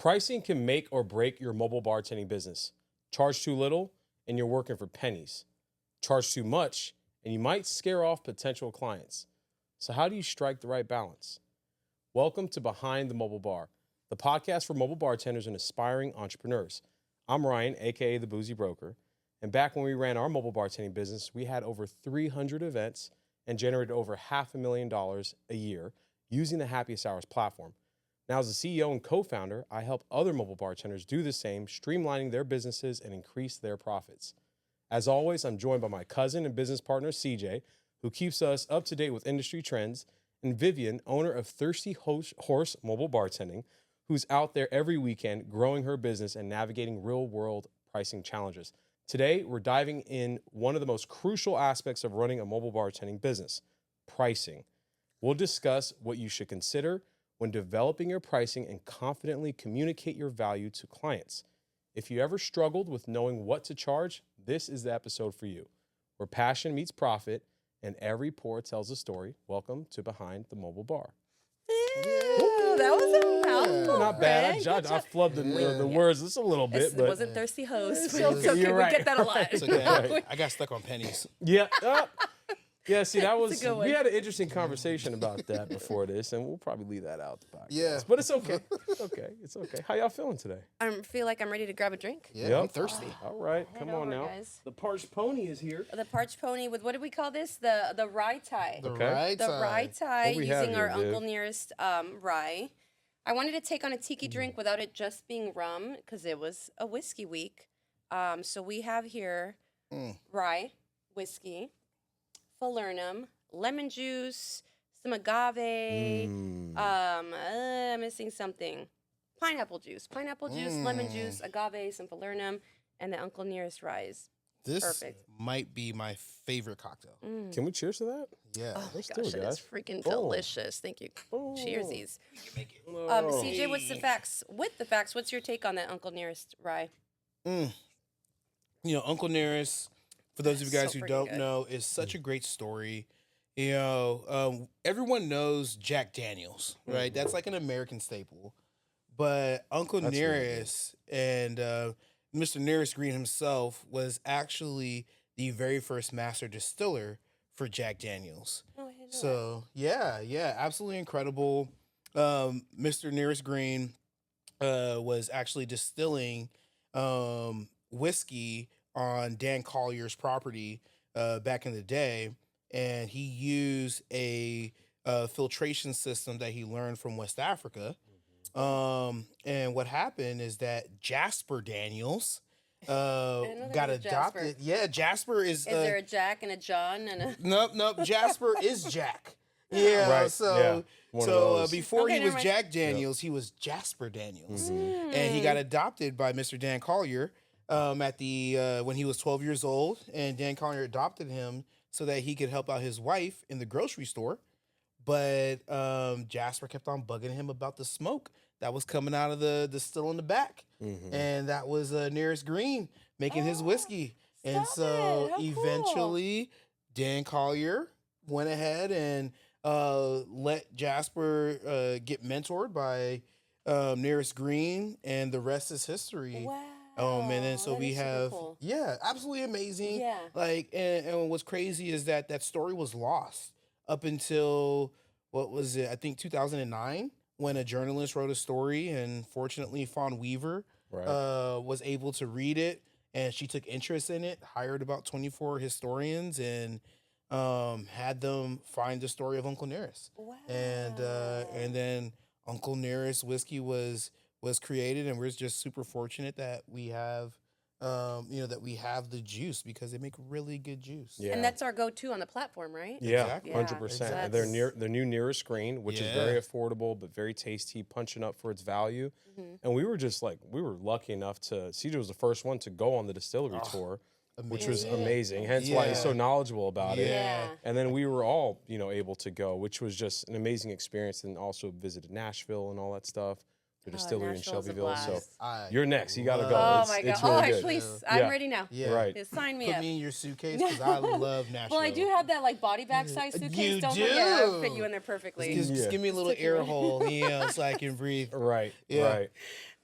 Pricing can make or break your mobile bartending business. Charge too little, and you're working for pennies. Charge too much, and you might scare off potential clients. So how do you strike the right balance? Welcome to Behind the Mobile Bar, the podcast for mobile bartenders and aspiring entrepreneurs. I'm Ryan, aka the Boozy Broker, and back when we ran our mobile bartending business, we had over 300 events and generated over $500,000 a year using the Happiest Hours platform. Now, as the CEO and co-founder, I help other mobile bartenders do the same, streamlining their businesses and increase their profits. As always, I'm joined by my cousin and business partner, CJ, who keeps us up to date with industry trends, and Vivian, owner of Thirsty Horse Mobile Bartending, who's out there every weekend growing her business and navigating real-world pricing challenges. Today, we're diving in one of the most crucial aspects of running a mobile bartending business, pricing. We'll discuss what you should consider when developing your pricing and confidently communicate your value to clients. If you ever struggled with knowing what to charge, this is the episode for you. Where passion meets profit and every pour tells a story. Welcome to Behind the Mobile Bar. Ooh, that was a mouthful. Not bad. Right? I flubbed the words just a little bit. It but wasn't Thirsty Host. It's It's okay. okay. You're We right. get that a lot. It's okay. I got stuck on pennies. Yeah. Yeah, see, that was, good one. we had an interesting conversation about that before this, and we'll probably leave that out the podcast. Yeah. But it's okay. It's okay. How y'all feeling today? I feel like I'm ready to grab a drink. Yeah, Yep. I'm thirsty. All right, Head come on over, now. guys. The parched pony is here. The parched pony with, what do we call this? The Rye Tie. The Okay. right The side. Rye Tie, What we have using our here, Viv? Uncle Nearest rye. I wanted to take on a tiki drink without it just being rum because it was a whiskey week. So we have here rye, whiskey, falernum, lemon juice, some agave. I'm missing something. Pineapple juice, lemon juice, agave, some falernum, and the Uncle Nearest rye is This perfect. might be my favorite cocktail. Can we cheers to that? Yeah. Oh my Let's do gosh, it, it is guys. freaking Oh. delicious. Thank you. Cheersies. Oh. CJ, what's the facts? With the facts, what's your take on that Uncle Nearest rye? You know, Uncle Nearest, for those of you guys So who freaking don't good. know, is such a great story. You know, everyone knows Jack Daniels, right? That's like an American staple. But Uncle That's really Nearest and Mr. Nearest Green himself was actually the very first master distiller for Jack Daniels. Oh, I didn't know So yeah, absolutely incredible. Mr. Nearest Green was actually distilling whiskey on Dan Collier's property back in the day, and he used a filtration system that he learned from West Africa. And what happened is that Jasper Daniels know there got was a Jasper. adopted. Yeah, Jasper is. Is there a Jack and a John and a? Nope. Jasper is Jack. Yeah. Right, So, yeah. One of those. before Okay, he never was mind. Jack Daniels, he was Jasper Daniels, Mm-hmm. and he got adopted by Mr. Dan Collier at the when he was 12 years old, and Dan Collier adopted him so that he could help out his wife in the grocery store. But Jasper kept on bugging him about the smoke that was coming out of the still in the back, and that was Nearest Green making his whiskey. And stop so it. How cool. eventually, Dan Collier went ahead and let Jasper get mentored by Nearest Green, and the rest is history. Wow. And then so that we is super have, cool. yeah, absolutely amazing. Yeah. Like, and what's crazy is that story was lost up until, what was it? I think 2009, when a journalist wrote a story, and fortunately Fawn Weaver Right. was able to read it, and she took interest in it, hired about 24 historians, and had them find the story of Uncle Nearest. Wow. And then Uncle Nearest whiskey was created, and we're just super fortunate that we have that we have the juice, because they make really good juice. Yeah. And that's our go-to on the platform, right? Yeah, Exactly. 100%. Exactly. Their new nearest screen, which is Yeah. very affordable but very tasty, punching up for its value. And we were just like, we were lucky enough to, CJ was the first one to go on the distillery tour, which was amazing. Hence why he's so Yeah. knowledgeable about it. Yeah. And then we were all, able to go, which was just an amazing experience. And also visited Nashville and all that stuff. the distillery in Nashville's a Shelbyville. So blast. you're next. You got to go. Oh It's, my god! it's Oh, really all right, good. please. Yeah. I'm ready now. Yeah. Right. Just sign me Put up. me in your suitcase because I love Nashville. Well, I do have that like body bag size suitcase. You Don't forget, I'll fit do. you in there perfectly. Just Yeah. give me a little air hole, so I can breathe. Right. Yeah. Right.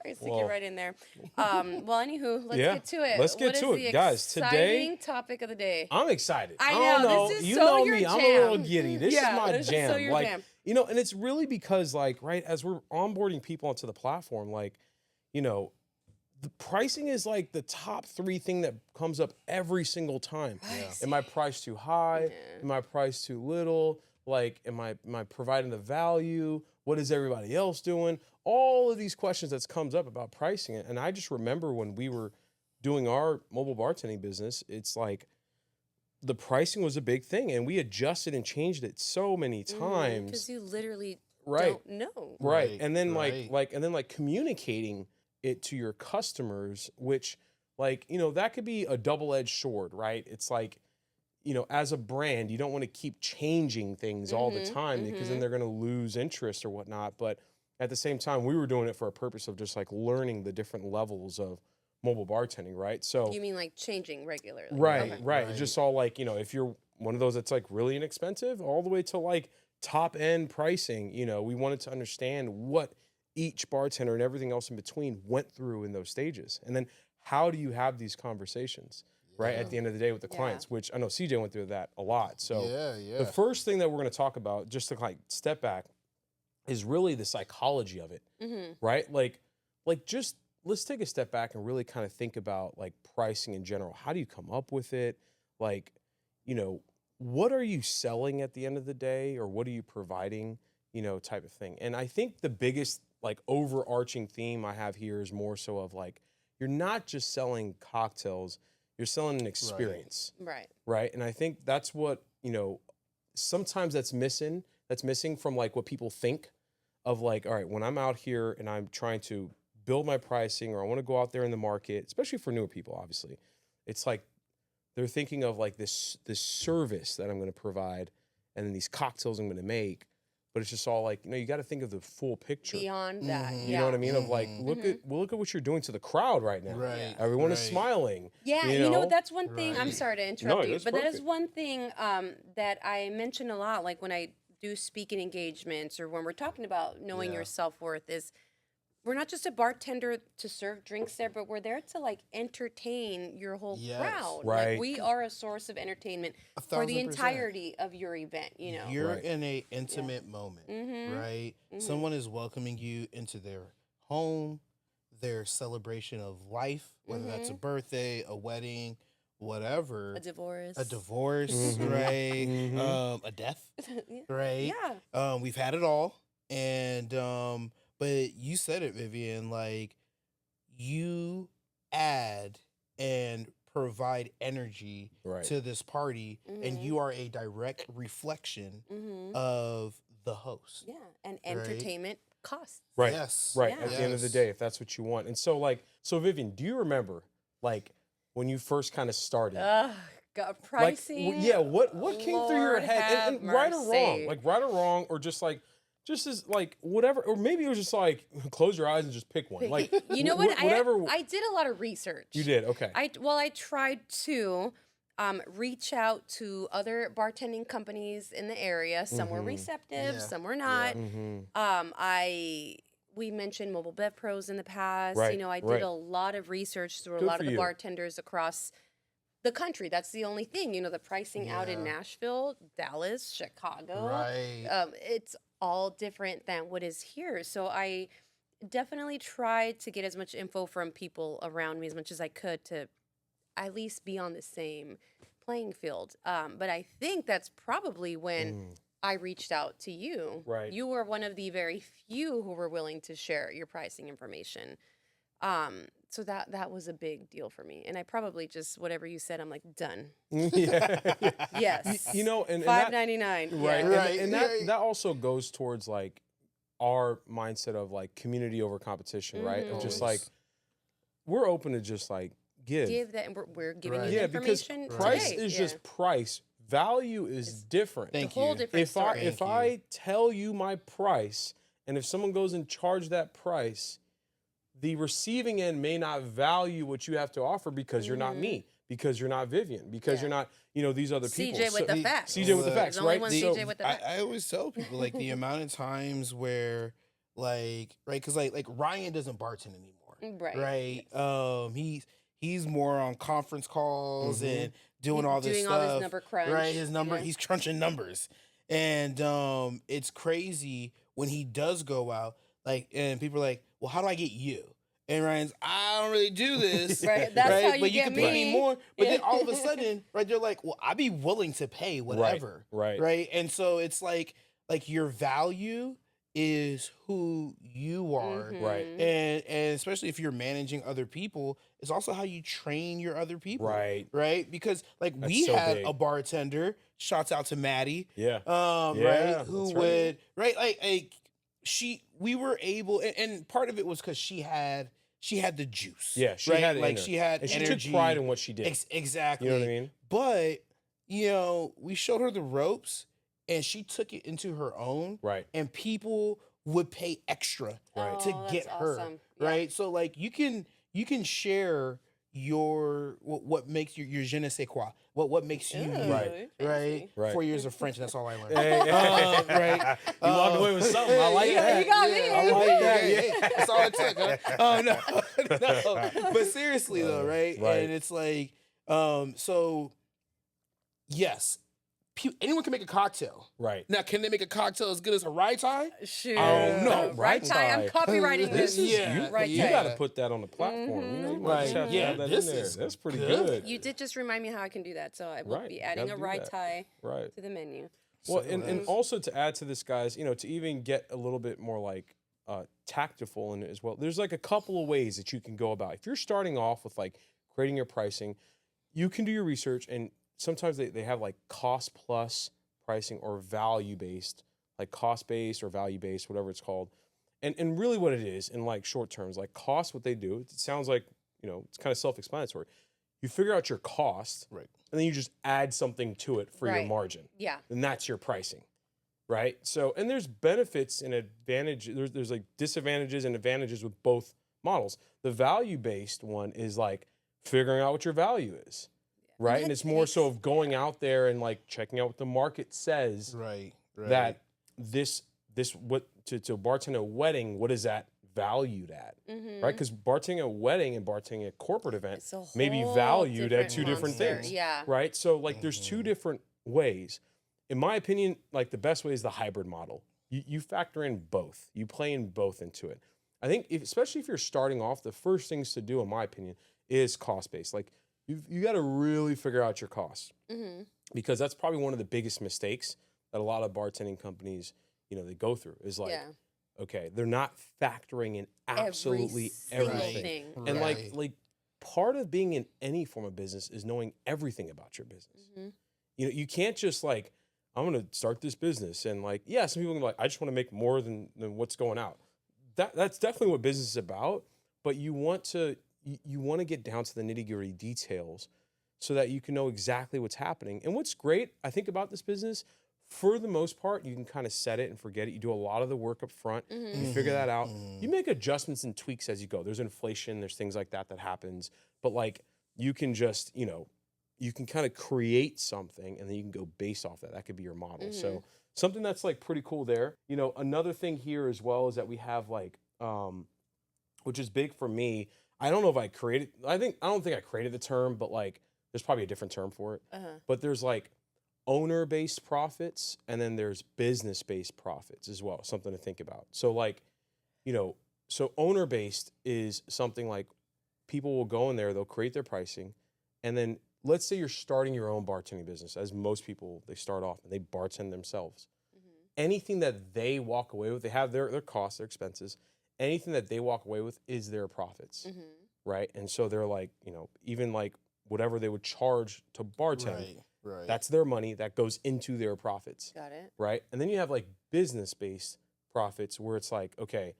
I stick Whoa. you right in there. Well, anywho, let's Yeah, get to it. let's get What to is it, the guys. Today- exciting topic of the day. I'm excited. I don't know, this is you so know your me. I'm a little jam. giddy. This Yeah, is my this is jam. so your like, jam. you know, and it's really because, like, right, as we're onboarding people onto the platform, like, you know, the pricing is like the top 3 thing that comes up every single time. Am I priced too high? Am I priced too little? Like, am I providing the value? What is everybody else doing? All of these questions that comes up about pricing. And I just remember when we were doing our mobile bartending business, it's like the pricing was a big thing, and we adjusted and changed it so many times. Because you literally Right. don't know. Right. And then right. like communicating it to your customers, which, like, you know, that could be a double-edged sword, right? It's like, you know, as a brand, you don't want to keep changing things all the time because then they're going to lose interest or whatnot. But at the same time, we were doing it for a purpose of just like learning the different levels of mobile bartending, right? So You mean like changing regularly? right, Okay. right. It's just all like, you know, if you're one of those that's like really inexpensive, all the way to like top end pricing, you know, we wanted to understand what each bartender and everything else in between went through in those stages. And then how do you have these conversations, right, at the end of the day with the clients, which I know CJ went through that a lot. So the first thing that we're going to talk about, just to like step back, is really the psychology of it, right? Like just let's take a step back and really kind of think about like pricing in general. How do you come up with it? Like, you know, what are you selling at the end of the day, or what are you providing, you know, type of thing. And I think the biggest like overarching theme I have here is more so of like, you're not just selling cocktails, you're selling an experience. Right. Right. And I think that's what, you know, sometimes that's missing from like what people think of like, all right, when I'm out here and I'm trying to build my pricing, or I want to go out there in the market, especially for newer people, obviously, it's like they're thinking of like this service that I'm going to provide and then these cocktails I'm going to make. But it's just all like, you know, you got to think of the full picture. Beyond that, You know what I mean? Of like, look at what you're doing to the crowd right now. Right. Everyone is smiling. Yeah, you know, that's one thing. I'm sorry to interrupt you, that's but that is perfect. one thing that I mention a lot. Like when I do speaking engagements or when we're talking about knowing your self-worth, is we're not just a bartender to serve drinks there, but we're there to like entertain your whole crowd. Right. Like we are a source of entertainment for the 1,000%. entirety of your event. You know. You're in a intimate moment, right? Someone is welcoming you into their home, their celebration of life, whether that's a birthday, a wedding, whatever. A divorce. A divorce, right? A death, right? Yeah. We've had it all. And but you said it, Vivian, like you add and provide energy to this party, and you are a direct reflection of the host. Yeah, and entertainment costs. Right. Yes. Right. Yeah. At the end of the day, if that's what you want. And so Vivian, do you remember like when you first kind of started? God, pricing. What came through your Lord head? And have right or wrong, mercy. like right or wrong, or just as like whatever, or maybe it was just like close your eyes and just pick one. Like You know what? whatever. I did a lot of research. You did, okay. I tried to reach out to other bartending companies in the area. Some were receptive, some were not. We mentioned Mobile Bev Pros in the past. Right, You know, I did right. a lot of research through a Good lot for of the you. bartenders across the country. That's the only thing. You know, the pricing out in Nashville, Dallas, Chicago. Right. It's all different than what is here. So I definitely tried to get as much info from people around me as much as I could to at least be on the same playing field. But I think that's probably when I reached out to you. Right. You were one of the very few who were willing to share your pricing information. So that was a big deal for me. And I probably just, whatever you said, I'm like, done. Yeah. Yes. You know, and $5.99. right. Yeah. Right. And that also goes towards like our mindset of like community over competition, right? Of just like we're open to just like give that, and we're giving Right. you the because information price today. is just price. Value is different. Thank a whole you. different story. If I tell you my price, and if someone goes and charge that price, the receiving end may not value what you have to offer because you're not me, because you're not Vivian, because you're not, you know, these other people. CJ with the facts. CJ with the facts, There's only right? one So- CJ with the facts. I always tell people like the amount of times where right? Because like Ryan doesn't bartend anymore, Right. right? He's more on conference calls and doing all this Doing stuff, all this number crunch. right? His number, Yeah. he's crunching numbers, and it's crazy when he does go out, like, and people are like, well, how do I get you? And Ryan's, I don't really do this. Right, that's right? how you But you get can pay me me. more. But then Yeah. all of a sudden, right, they're like, well, I'd be willing to pay whatever. right. Right. And so it's like your value is who you are. Right. And especially if you're managing other people, it's also how you train your other people. Right. Right. Because like That's we so had big. a bartender, shouts out to Maddie. Yeah. Right. Who that's would, right. Like we were able, and part of it was because she had the juice. Yeah, she right? had it in like her. she had And she energy. took pride in what she did. Exactly. You know what I mean? But we showed her the ropes, and she took it into her own. Right. And people would pay extra Right. to Oh, get that's her. awesome. Yeah. Right. So like you can share your what makes your je ne sais quoi, what makes you Ooh, you, Right. right? Right. 4 years of French, and that's all I learned. Right. You walked away with something. I like Yeah, that. you got me. I like that. Yeah. That's all it took. Huh? Oh no. But seriously though, right? Right. And it's like, so yes, anyone can make a cocktail. Right. Now, can they make a cocktail as good as a Rye Tie? Sure. Oh, no, Rye Tie. I'm copywriting This this. is Yeah, Rye you Tie. got to put that on the platform. You know, you might just have to Yeah, have that this in there. is That's pretty good. good. You did just remind me how I can do that. So I will Right, be adding gotta a do Rye that. Tie Right. to the menu. Well, and also to add to this, guys, to even get a little bit more like tactful in it as well. There's like a couple of ways that you can go about. If you're starting off with like creating your pricing, you can do your research, and sometimes they have like cost plus pricing or value based, like cost based or value based, whatever it's called. And really what it is in like short terms, like cost, what they do, it sounds like, it's kind of self-explanatory. You figure out your cost, Right. and then you just add something to it for your Right. margin. Yeah. And that's your pricing, right? So, and there's benefits and advantage. There's like disadvantages and advantages with both models. The value-based one is like figuring out what your value is, right? And it's more so of going out there and like checking out what the market says. Right. That this what to bartend a wedding, what is that valued at, right? Because bartending a wedding and bartending a corporate event It's a may be whole valued at different two different monster. things, Yeah. right? So like there's two different ways. In my opinion, like the best way is the hybrid model. You factor in both. You play in both into it. I think especially if you're starting off, the first things to do, in my opinion, is cost-based. Like you got to really figure out your costs, because that's probably one of the biggest mistakes that a lot of bartending companies, they go through is like, okay, they're not factoring in absolutely single everything. thing. And Right. like part of being in any form of business is knowing everything about your business. You can't just like, I'm going to start this business and like, yeah, some people can be like, I just want to make more than what's going out. That's definitely what business is about, but you want to get down to the nitty-gritty details so that you can know exactly what's happening. And what's great, I think, about this business, for the most part, you can kind of set it and forget it. You do a lot of the work up front. You figure that out. You make adjustments and tweaks as you go. There's inflation. There's things like that happens. But like you can just, you can kind of create something and then you can go based off that. That could be your model. So something that's like pretty cool there. Another thing here as well is that we have like, which is big for me. I don't know if I created, I don't think I created the term, but like there's probably a different term for it. But there's like owner-based profits, and then there's business-based profits as well, something to think about. So like, so owner-based is something like people will go in there, they'll create their pricing, and then let's say you're starting your own bartending business, as most people, they start off and they bartend themselves. Anything that they walk away with, they have their costs, their expenses, anything that they walk away with is their profits, right? And so they're like, even like whatever they would charge to bartend, Right. that's their money that goes into their profits. Got it. Right. And then you have like business-based profits where it's like, okay,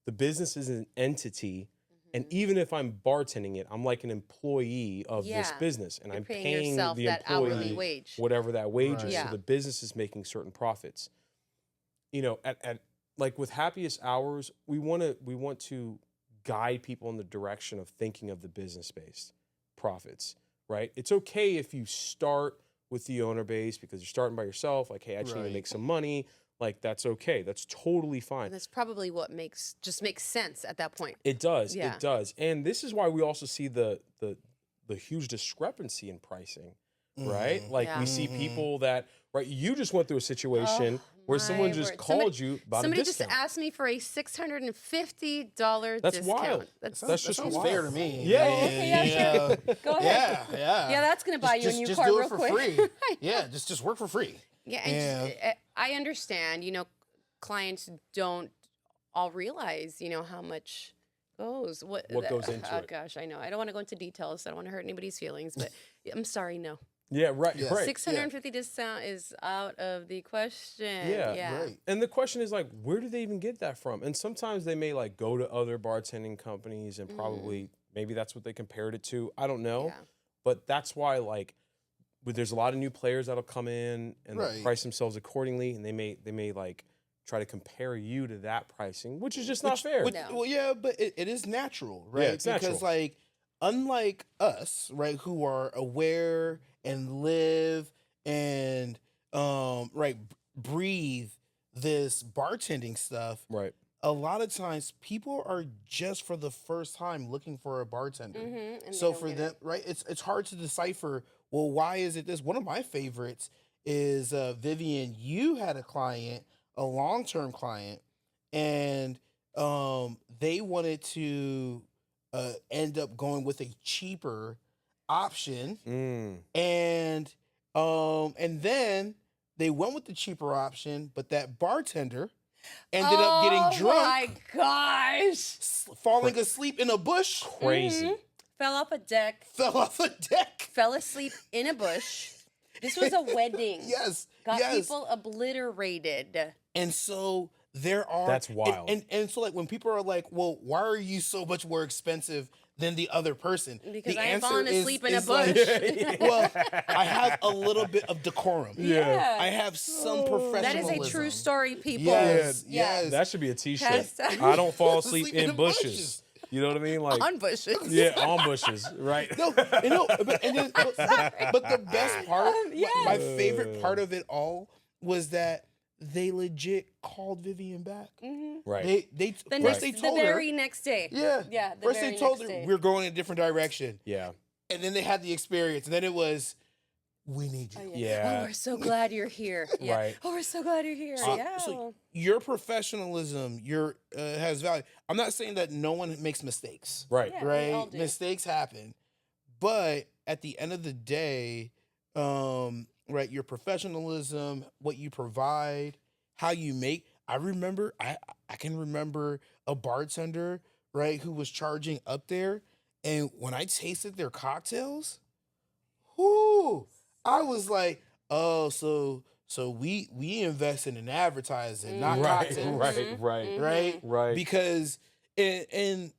the business is an entity. And even if I'm bartending it, I'm like an employee of this business. And You're I'm paying paying yourself the that employee hourly wage. whatever that wage Right. is. Yeah. So the business is making certain profits. At like with Happiest Hours, we want to guide people in the direction of thinking of the business-based profits. Right? It's okay if you start with the owner base because you're starting by yourself. Like, hey, I just need to Right. make some money. like that's okay. That's totally fine. And that's probably what makes sense at that point. It does. Yeah. It does. And this is why we also see the huge discrepancy in pricing, right? Like we see people that, right, you just went through a situation where someone My just word. called you about a Somebody discount. just asked me for a $650 That's discount. wild. That's That's just sounds wild. fair to me. Yeah. okay, yeah, sure. Go ahead. Yeah. Yeah, that's gonna buy you a new car do real it for quick. free. Yeah, just work for free. Yeah, and I understand. Clients don't all realize, how much goes. What goes into oh, it. gosh, I know. I don't want to go into details. I don't want to hurt anybody's feelings, but I'm sorry, no. Yeah, right. Yeah. Right. 650 discount is out of the question. Yeah, Right. And the question is like, where do they even get that from? And sometimes they may like go to other bartending companies and probably maybe that's what they compared it to. I don't know. Yeah. But that's why like there's a lot of new players that'll come in and they'll Right. price themselves accordingly, and they may like try to compare you to that pricing, which is just not fair. No. Well, yeah, but it is natural, right? it's natural. Because like, unlike us, right, who are aware and live and breathe this bartending stuff, Right. a lot of times people are just for the first time looking for a bartender. And So they for don't them, get it. right, it's hard to decipher, well, why is it this? One of my favorites is Vivian. You had a client, a long-term client, and they wanted to end up going with a cheaper option, and then they went with the cheaper option, but that bartender ended up getting drunk, Oh my gosh! falling asleep in a bush, Crazy. Fell off a deck. fell off a deck. Fell asleep in a bush. This was a wedding. Yes, Got yes. people obliterated. And so there are That's wild. And so like when people are like, well, why are you so much more expensive than the other person? Because the I ain't answer falling asleep in a is like, bush. well, I have a little bit of decorum. Yeah. I have some That professionalism. is a true story, people. Yes, Yeah. yes. That should be a t-shirt. Hashtag- I don't fall asleep Sleep in the bushes. You know what I mean? Like On bushes. yeah, on bushes, right? No, but the best part, my yes. favorite part of it all was that they legit called Vivian back. Right. They The, first next, they the told her, very next day. yeah, Yeah, the first very they told next her day. we're going in a different direction, Yeah. and then they had the experience, and then it was, we need you. Oh, Yeah. Oh, we're so glad you're here. Yeah. Right. Oh, we're so glad you're here. Yeah. So your professionalism, your has value. I'm not saying that no one makes mistakes, Right. Yeah. we all right? do. Mistakes happen, but at the end of the day, right, your professionalism, what you provide, how you make. I remember, I can remember a bartender, right, who was charging up there, and when I tasted their cocktails, whoo, I was like, oh, so we invested in advertising, not Right. cocktails, Right. right? Because and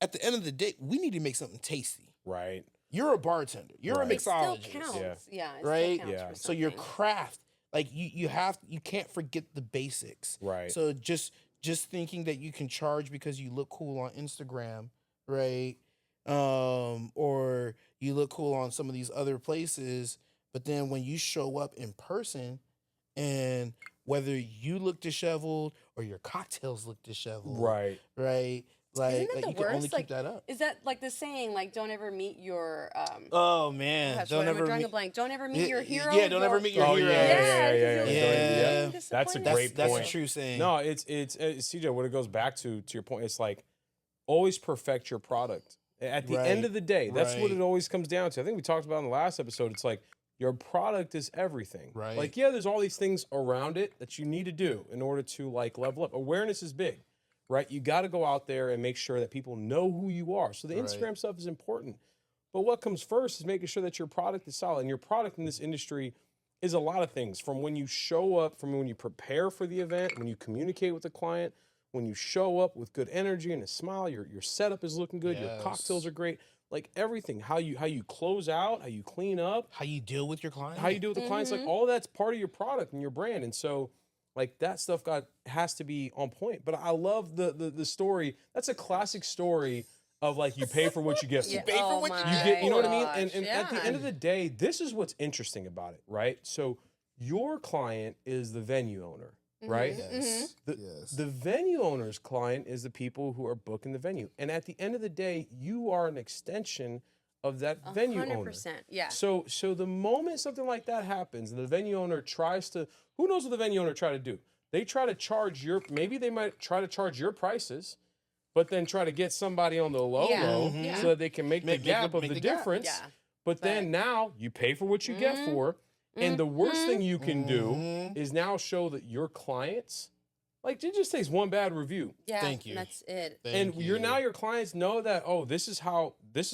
at the end of the day, we need to make something tasty. Right. You're a bartender. You're Right. a It still mixologist. counts. Yeah. Yeah. It Right? Still counts Yeah. for So your something. craft, like you can't forget the basics. Right. So just thinking that you can charge because you look cool on Instagram, right? Or you look cool on some of these other places, but then when you show up in person, and whether you look disheveled or your cocktails look disheveled, Right. right? Like, Isn't that like the you can only worst? keep Like, that up. is that like the saying, like, don't ever meet your Oh man, gosh, don't I'm ever drawing a meet. blank. Don't ever meet your hero. Yeah, don't ever meet your Oh, hero. yeah, Yeah, yeah. Yeah. That's a That's great that's point. a true saying. No, it's CJ. What it goes back to your point, it's like always perfect your product. At the end Right, of the day, that's what right. it always comes down to. I think we talked about in the last episode. It's like your product is everything. Right. Like yeah, there's all these things around it that you need to do in order to like level up. Awareness is big, right? You got to go out there and make sure that people know who you are. So the Right. Instagram stuff is important. But what comes first is making sure that your product is solid. And your product in this industry is a lot of things, from when you show up, from when you prepare for the event, when you communicate with the client, when you show up with good energy and a smile, your setup is looking good, your Yes. cocktails are great, like everything, how you close out, how you clean up, How you deal with your client? how you deal with the clients, like all that's part of your product and your brand. And so like that stuff has to be on point. But I love the story. That's a classic story of like you pay for what you get. Yeah. pay for Oh what you my You get, you know what I mean? gosh, And at the yeah. end of the day, this is what's interesting about it, right? So your client is the venue owner. right? Yes. The venue owner's client is the people who are booking the venue. And at the end of the day, you are an extension of that venue owner. 100%. Yeah. So the moment something like that happens and the venue owner tries to, who knows what the venue owner try to do? They try to charge maybe they might try to charge your prices, but then try to get somebody on the low so that they can make the gap of the difference. Yeah. But then now you pay for what you get for. And the worst thing you can do is now show that your clients, like, it just takes one bad review. Yeah. Thank you. That's it. And your clients know that, oh, this is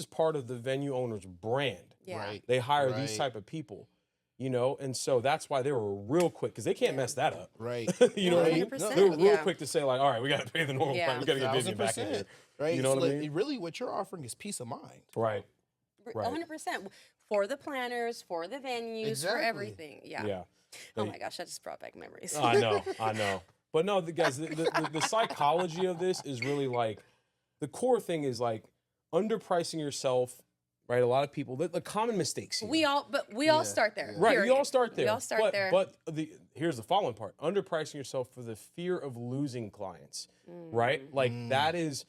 part of the venue owner's brand. Yeah. Right. They hire these type of people, and so that's why they were real quick, because they can't mess that up. Right. You know what I mean? 100%, They were real yeah. quick to say, like, all right, we got to pay the normal price. We got to get Vivian back in here. Right. You know what I mean? Really, what you're offering is peace of mind. Right. 100%. For the planners, for the venues, for Exactly. everything. Yeah. Yeah. Oh my gosh, that just brought back memories. I know. But no, guys, the psychology of this is really like, the core thing is like underpricing yourself, right? A lot of people, the common mistakes here. We all start there. Right, period. we all start there. We all start there. But here's the following part: underpricing yourself for the fear of losing clients, right? Like that is,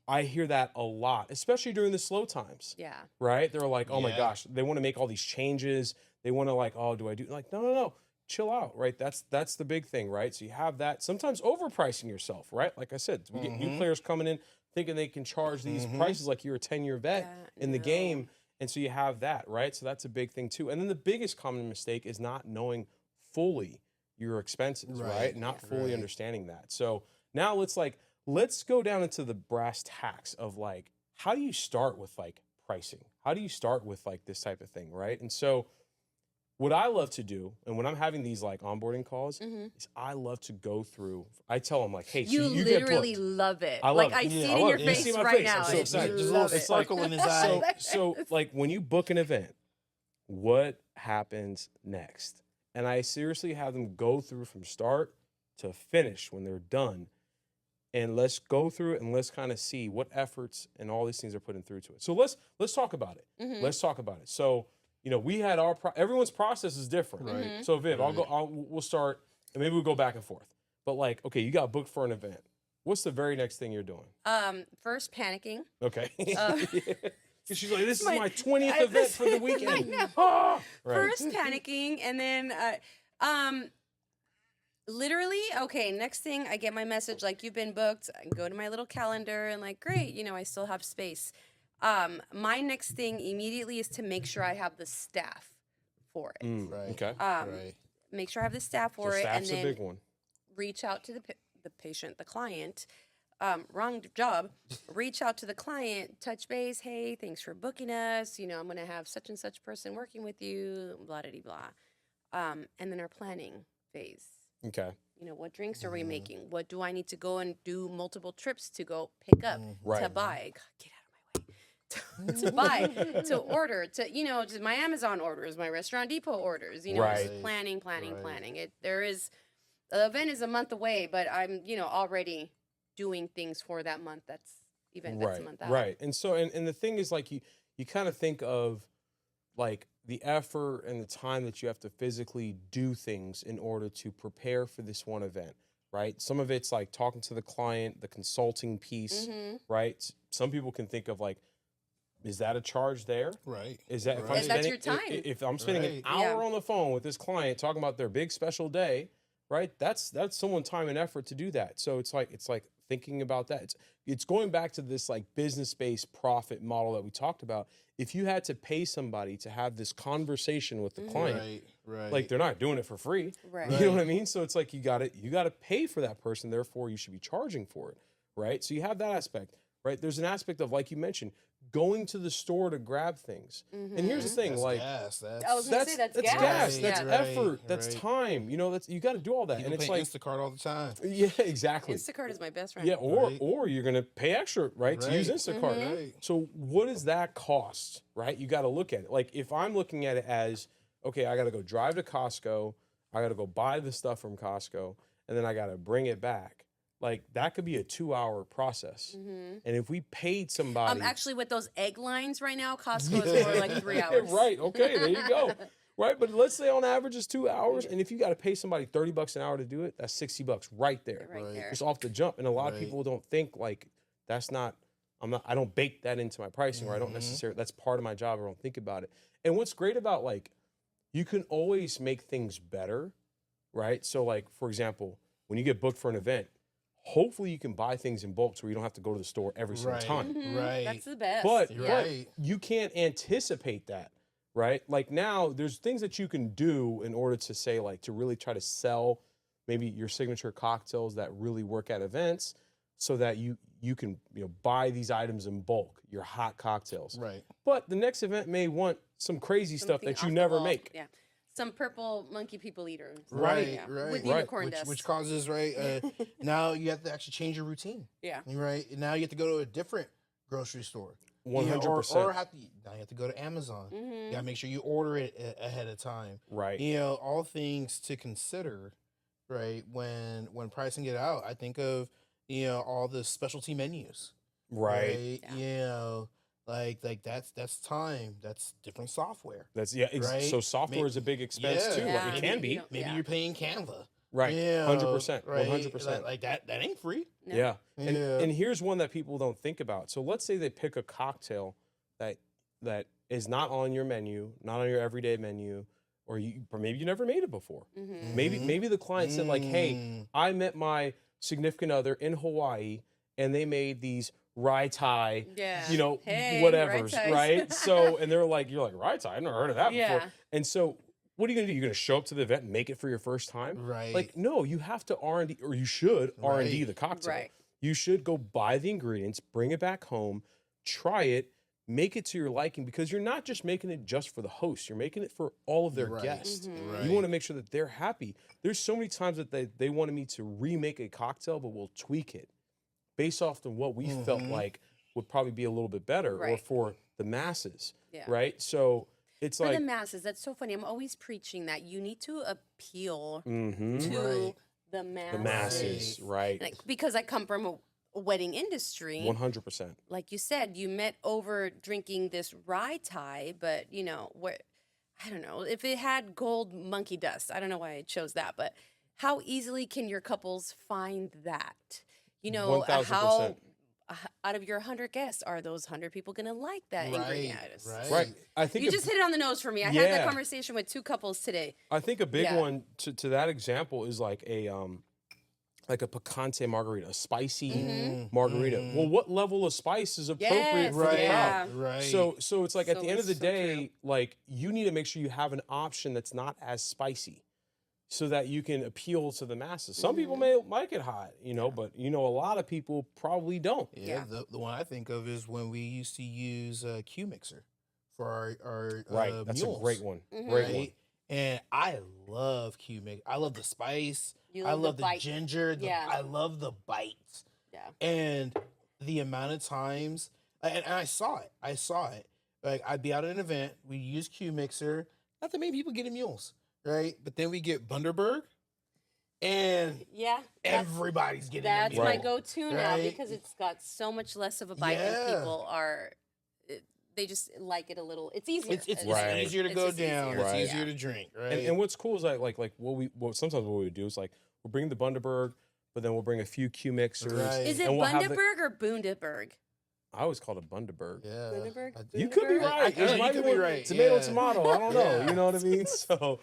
I hear that a lot, especially during the slow times. Yeah. Right? They're like, oh my Yeah. gosh, they want to make all these changes. They want to like, oh, do I do like no, chill out, right? That's the big thing, right? So you have that. Sometimes overpricing yourself, right? Like I said, we get new players coming in thinking they can charge these prices like you're a 10-year vet in the game. And so you have that, right? So that's a big thing too. And then the biggest common mistake is not knowing fully your expenses, right? Not fully understanding that. So now let's go down into the brass tacks of like, how do you start with like pricing? How do you start with like this type of thing, right? And so what I love to do, and when I'm having these like onboarding calls, is I love to go through. I tell them like, "Hey, so you literally get booked." love it. I love like it. I see I it in love your it. You face see my right face. now. I'm so and excited. you Just a little love it. sparkle in his eye. So like when you book an event, what happens next? And I seriously have them go through from start to finish when they're done. And let's go through it and let's kind of see what efforts and all these things are putting through to it. So let's talk about it. Let's talk about it. So, we had everyone's process is different. Right. So Viv, we'll start and maybe we'll go back and forth. But like, okay, you got booked for an event. What's the very next thing you're doing? First panicking. Okay. Because she's like, this is my 20th event for the weekend. Ah! Right. First panicking, and then literally, okay, next thing I get my message like you've been booked. I go to my little calendar and like, great, I still have space. My next thing immediately is to make sure I have the staff for it. Right. Okay. Right. Make sure I have the staff for So it, staff's and a then big one. reach out to the patient, the client. Wrong job. Reach out to the client, touch base. Hey, thanks for booking us. I'm going to have such and such person working with you, blah, blah, blah. And then our planning phase. Okay. What drinks are we making? What do I need to go and do multiple trips to go pick up, to Right. buy? God, get out of my way. To buy, to order, to, just my Amazon orders, my Restaurant Depot orders, Right. just planning. Right. The event is a month away, but I'm, already doing things for that month. That's a month out. Right. And so, and the thing is like, you kind of think of like the effort and the time that you have to physically do things in order to prepare for this one event, right? Some of it's like talking to the client, the consulting piece, right? Some people can think of like, is that a charge there? Right. Is that if I'm Right. That's spending, your time. if I'm spending an Right. hour on the phone with this client talking about their big special day, right? That's someone time and effort to do that. So it's like thinking about that. It's going back to this like business-based profit model that we talked about. If you had to pay somebody to have this conversation with the client, Right. like they're not doing it for free. Right. You know what I mean? So it's like you got to pay for that person, therefore you should be charging for it, right? So you have that aspect, right? There's an aspect of, like you mentioned, going to the store to grab things. And here's the thing, That's like gas. I was gonna say that's gas. that's Right, effort, that's right. time. That's you got to do all that, People and it's pay like Instacart all the time. yeah, exactly. Instacart is my best friend. Yeah, Right. or you're gonna pay extra, right, to use Right. Instacart. Right. So what does that cost, right? You got to look at it. Like if I'm looking at it as, okay, I got to go drive to Costco, I got to go buy the stuff from Costco, and then I got to bring it back. Like that could be a 2-hour process. And if we paid somebody, Actually, with those egg lines right now, Costco is more like 3 hours. right? Okay, there you go. Right, but let's say on average it's 2 hours, and if you got to pay somebody $30 an hour to do it, that's $60 right there, Right there. just off the jump. And a lot of Right. people don't think like that's not. I don't bake that into my pricing, or I don't necessarily. That's part of my job. I don't think about it. And what's great about like, you can always make things better, right? So like, for example, when you get booked for an event, hopefully you can buy things in bulk so you don't have to go to the store every single Right. time. Right. That's the best. But Right. you can't anticipate that, right? Like now, there's things that you can do in order to say like to really try to sell maybe your signature cocktails that really work at events, so that you can buy these items in bulk, your hot cocktails. Right. But the next event may want some crazy stuff Something that you off the never wall. make. Yeah. Some purple monkey people eater. Right. Yeah. Right. With Right. unicorn Which, dust. which causes now you have to actually change your routine. Yeah. Right. Now you have to go to a different grocery store. 100%. Or now you have to go to Amazon. Mm-hmm. You gotta make sure you order it ahead of time. Right. All things to consider, right? When pricing it out, I think of all the specialty menus, Right. Yeah. like that's time, that's different software. That's Right. So software is a big expense Yeah. too. Yeah. Like it can be. Maybe you're paying Canva, Right. 100%. right? 100%. Like that ain't free. No. Yeah. And, Yeah. and here's one that people don't think about. So let's say they pick a cocktail that is not on your menu, not on your everyday menu, or maybe you never made it before. Mm-hmm. Maybe the client said like, "Hey, Mm. I met my significant other in Hawaii, and they made these Rye Tie, Yeah. Hey, whatever's, Rye Ties. right?" So, and you're like, Rye Tie? I've never heard of that Yeah. before. And so, what are you gonna do? You're gonna show up to the event and make it for your first time? Right. Like, no, you have to R&D, or you should R&D Right. the cocktail. Right. You should go buy the ingredients, bring it back home, try it, make it to your liking, because you're not just making it just for the host. You're making it for all of their Right. guests. Right. You want to make sure that they're happy. There's so many times that they wanted me to remake a cocktail, but we'll tweak it based off of what we felt like would probably be a little bit better, or Right. for the masses, Yeah. right? So it's For like, the masses, that's so funny. I'm always preaching that you need to appeal mhm, to Right. the masses. the masses, right? Like, because I come from a wedding industry. 100%. Like you said, you met over drinking this Rye Tie, but what? I don't know if it had gold monkey dust. I don't know why I chose that, but how easily can your couples find that? 1000%. How out of your 100 guests, are those 100 people going to like that ingredient? Right. Right. I think You a- just hit it on the nose for me. I had Yeah. that conversation with 2 couples today. I think a big Yeah. one to that example is like a picante margarita, a spicy margarita. Well, what level of spice is appropriate Yes, for the Right. crowd? Right. So it's like at So the end of the it's so true. day, like you need to make sure you have an option that's not as spicy, so that you can appeal to the masses. Some people may like it hot, but a lot of people probably don't. Yeah, Yeah. the one I think of is when we used to use Q Mixer for our Right. That's mules, a great one. Mhm. Great right? one. And I love Q Mix. I love the spice. You I love the love the bite. ginger. Yeah. I love the bites. Yeah. And the amount of times, and I saw it. Like I'd be out at an event, we use Q Mixer. Not that many people get in mules, right? But then we get Bundaberg, and Yeah. everybody's getting a That's mule. my Right. go-to now Right. because it's got so much less of a bite, and Yeah. people they just like it a little. It's easier. It's Right. easier to It's go just down. easier. It's Right. easier to drink, right? And what's cool is like sometimes what we would do is like we'll bring the Bundaberg, but then we'll bring a few Q mixers. Right. Is it and we'll have the- Bundaberg or Bundaberg? I always called it Bundaberg. yeah, Bundaberg? I- You could be Bundaberg? right. Yeah, It you might could be be one- right. Tomato, Yeah. tomato. I don't know. Yeah. You know what I mean? So,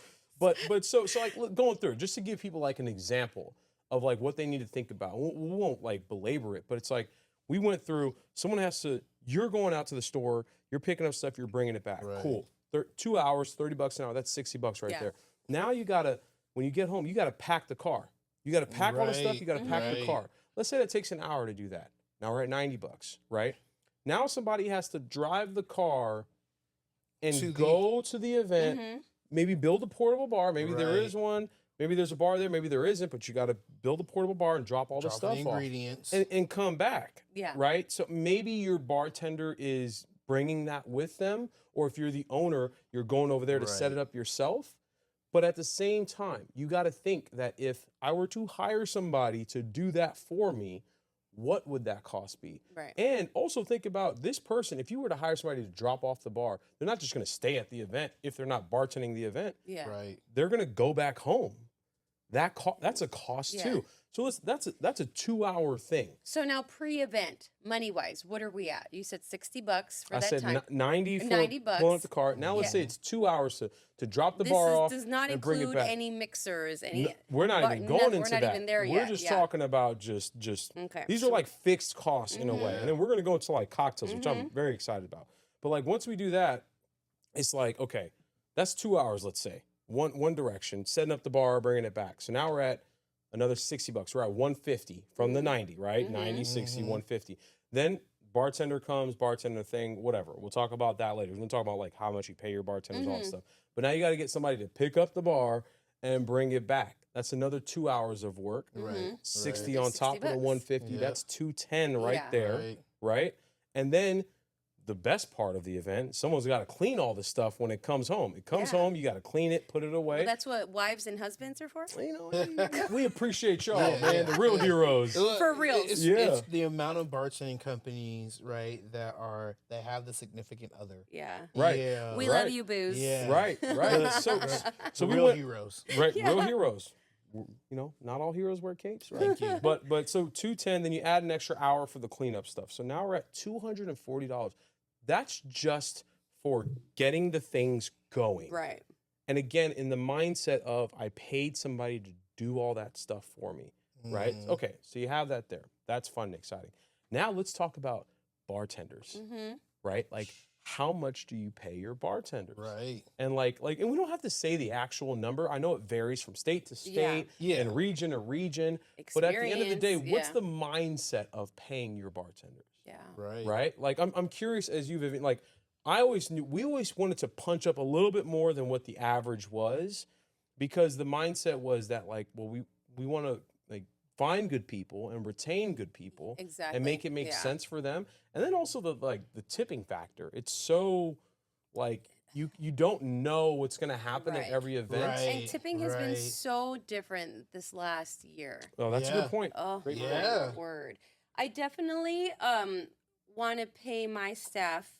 so like look, going through it, just to give people like an example of like what they need to think about. We won't like belabor it, but it's like we went through. Someone has to. You're going out to the store. You're picking up stuff. You're bringing it back. Right. Cool. 2 hours, $30 an hour. That's $60 right Yeah. there. Now you gotta, when you get home, you gotta pack the car. You gotta pack all the stuff. Right. You gotta pack the Right. car. Let's say that takes an hour to do that. Now we're at $90, right? Now somebody has to drive the car and To the- go to the event, Mhm. maybe build a portable bar. Maybe there Right. is one. Maybe there's a bar there. Maybe there isn't, but you got to build a portable bar and drop all the Drop stuff the off ingredients. and come back. Yeah. Right? So maybe your bartender is bringing that with them, or if you're the owner, you're going over there to set it Right. up yourself. But at the same time, you got to think that if I were to hire somebody to do that for me, what would that cost be? Right. And also think about this person. If you were to hire somebody to drop off the bar, they're not just going to stay at the event if they're not bartending the event. Yeah. Right. They're going to go back home. That's a cost Yeah. too. So that's a 2-hour thing. So now pre-event, money-wise, what are we at? You said $60 for I that said time. 90 for 90 bucks. pulling up the cart. Now let's Yeah. say it's 2 hours to drop the This bar off does not and bring it include back. any mixers, any. We're not bar- even going nothing. into We're not that. even there We're yet. just Yeah. talking about just Okay. these are like fixed costs in a way. And then we're going to go into like cocktails, which I'm very excited about. But like once we do that, it's like, okay, that's 2 hours, let's say. One direction, setting up the bar, bringing it back. So now we're at another $60. We're at 150 from the 90, right? 90, 60, 150. Then bartender comes, bartender thing, whatever. We'll talk about that later. We're going to talk about like how much you pay your bartenders, all that stuff. But now you got to get somebody to pick up the bar and bring it back. That's another 2 hours of work. Right. 60 Right. on top of the 60 150. Yeah. That's 210 right Yeah. there, Right. right? And then the best part of the event, someone's got to clean all this stuff when it comes home. It comes Yeah. home, you got to clean it, put it away. Well, that's what wives and husbands are for. You know, we appreciate y'all, Yeah, man, yeah. the real heroes. For real. It's, Yeah. it's the amount of bartending companies, right, that have the significant other. Yeah. Right. Yeah. We Right. love you, Booze. Yeah. Right, right. So The we real went, heroes. right, real heroes. You know, not all heroes wear capes, right? Thank you. But so 210, then you add an extra hour for the cleanup stuff. So now we're at $240. That's just for getting the things going. Right. And again, in the mindset of I paid somebody to do all that stuff for me, right? Okay, so you have that there. That's fun and exciting. Now let's talk about bartenders, right? Like how much do you pay your bartenders? Right. And and we don't have to say the actual number. I know it varies from state to state Yeah. and region to region. But at the end of the day, Experience, what's yeah. the mindset of paying your bartenders? Yeah. Right. Right? Like I'm curious as you, Vivian, like we always wanted to punch up a little bit more than what the average was because the mindset was that like, well, we want to like find good people and retain good people Exactly. and make it make Yeah. sense for them. And then also the tipping factor. It's so like you don't know what's going to happen at Right. every event. Right. And tipping has been right. so different this last year. Oh, that's a Yeah. good point. Oh, Great my Yeah. word. I definitely want to pay my staff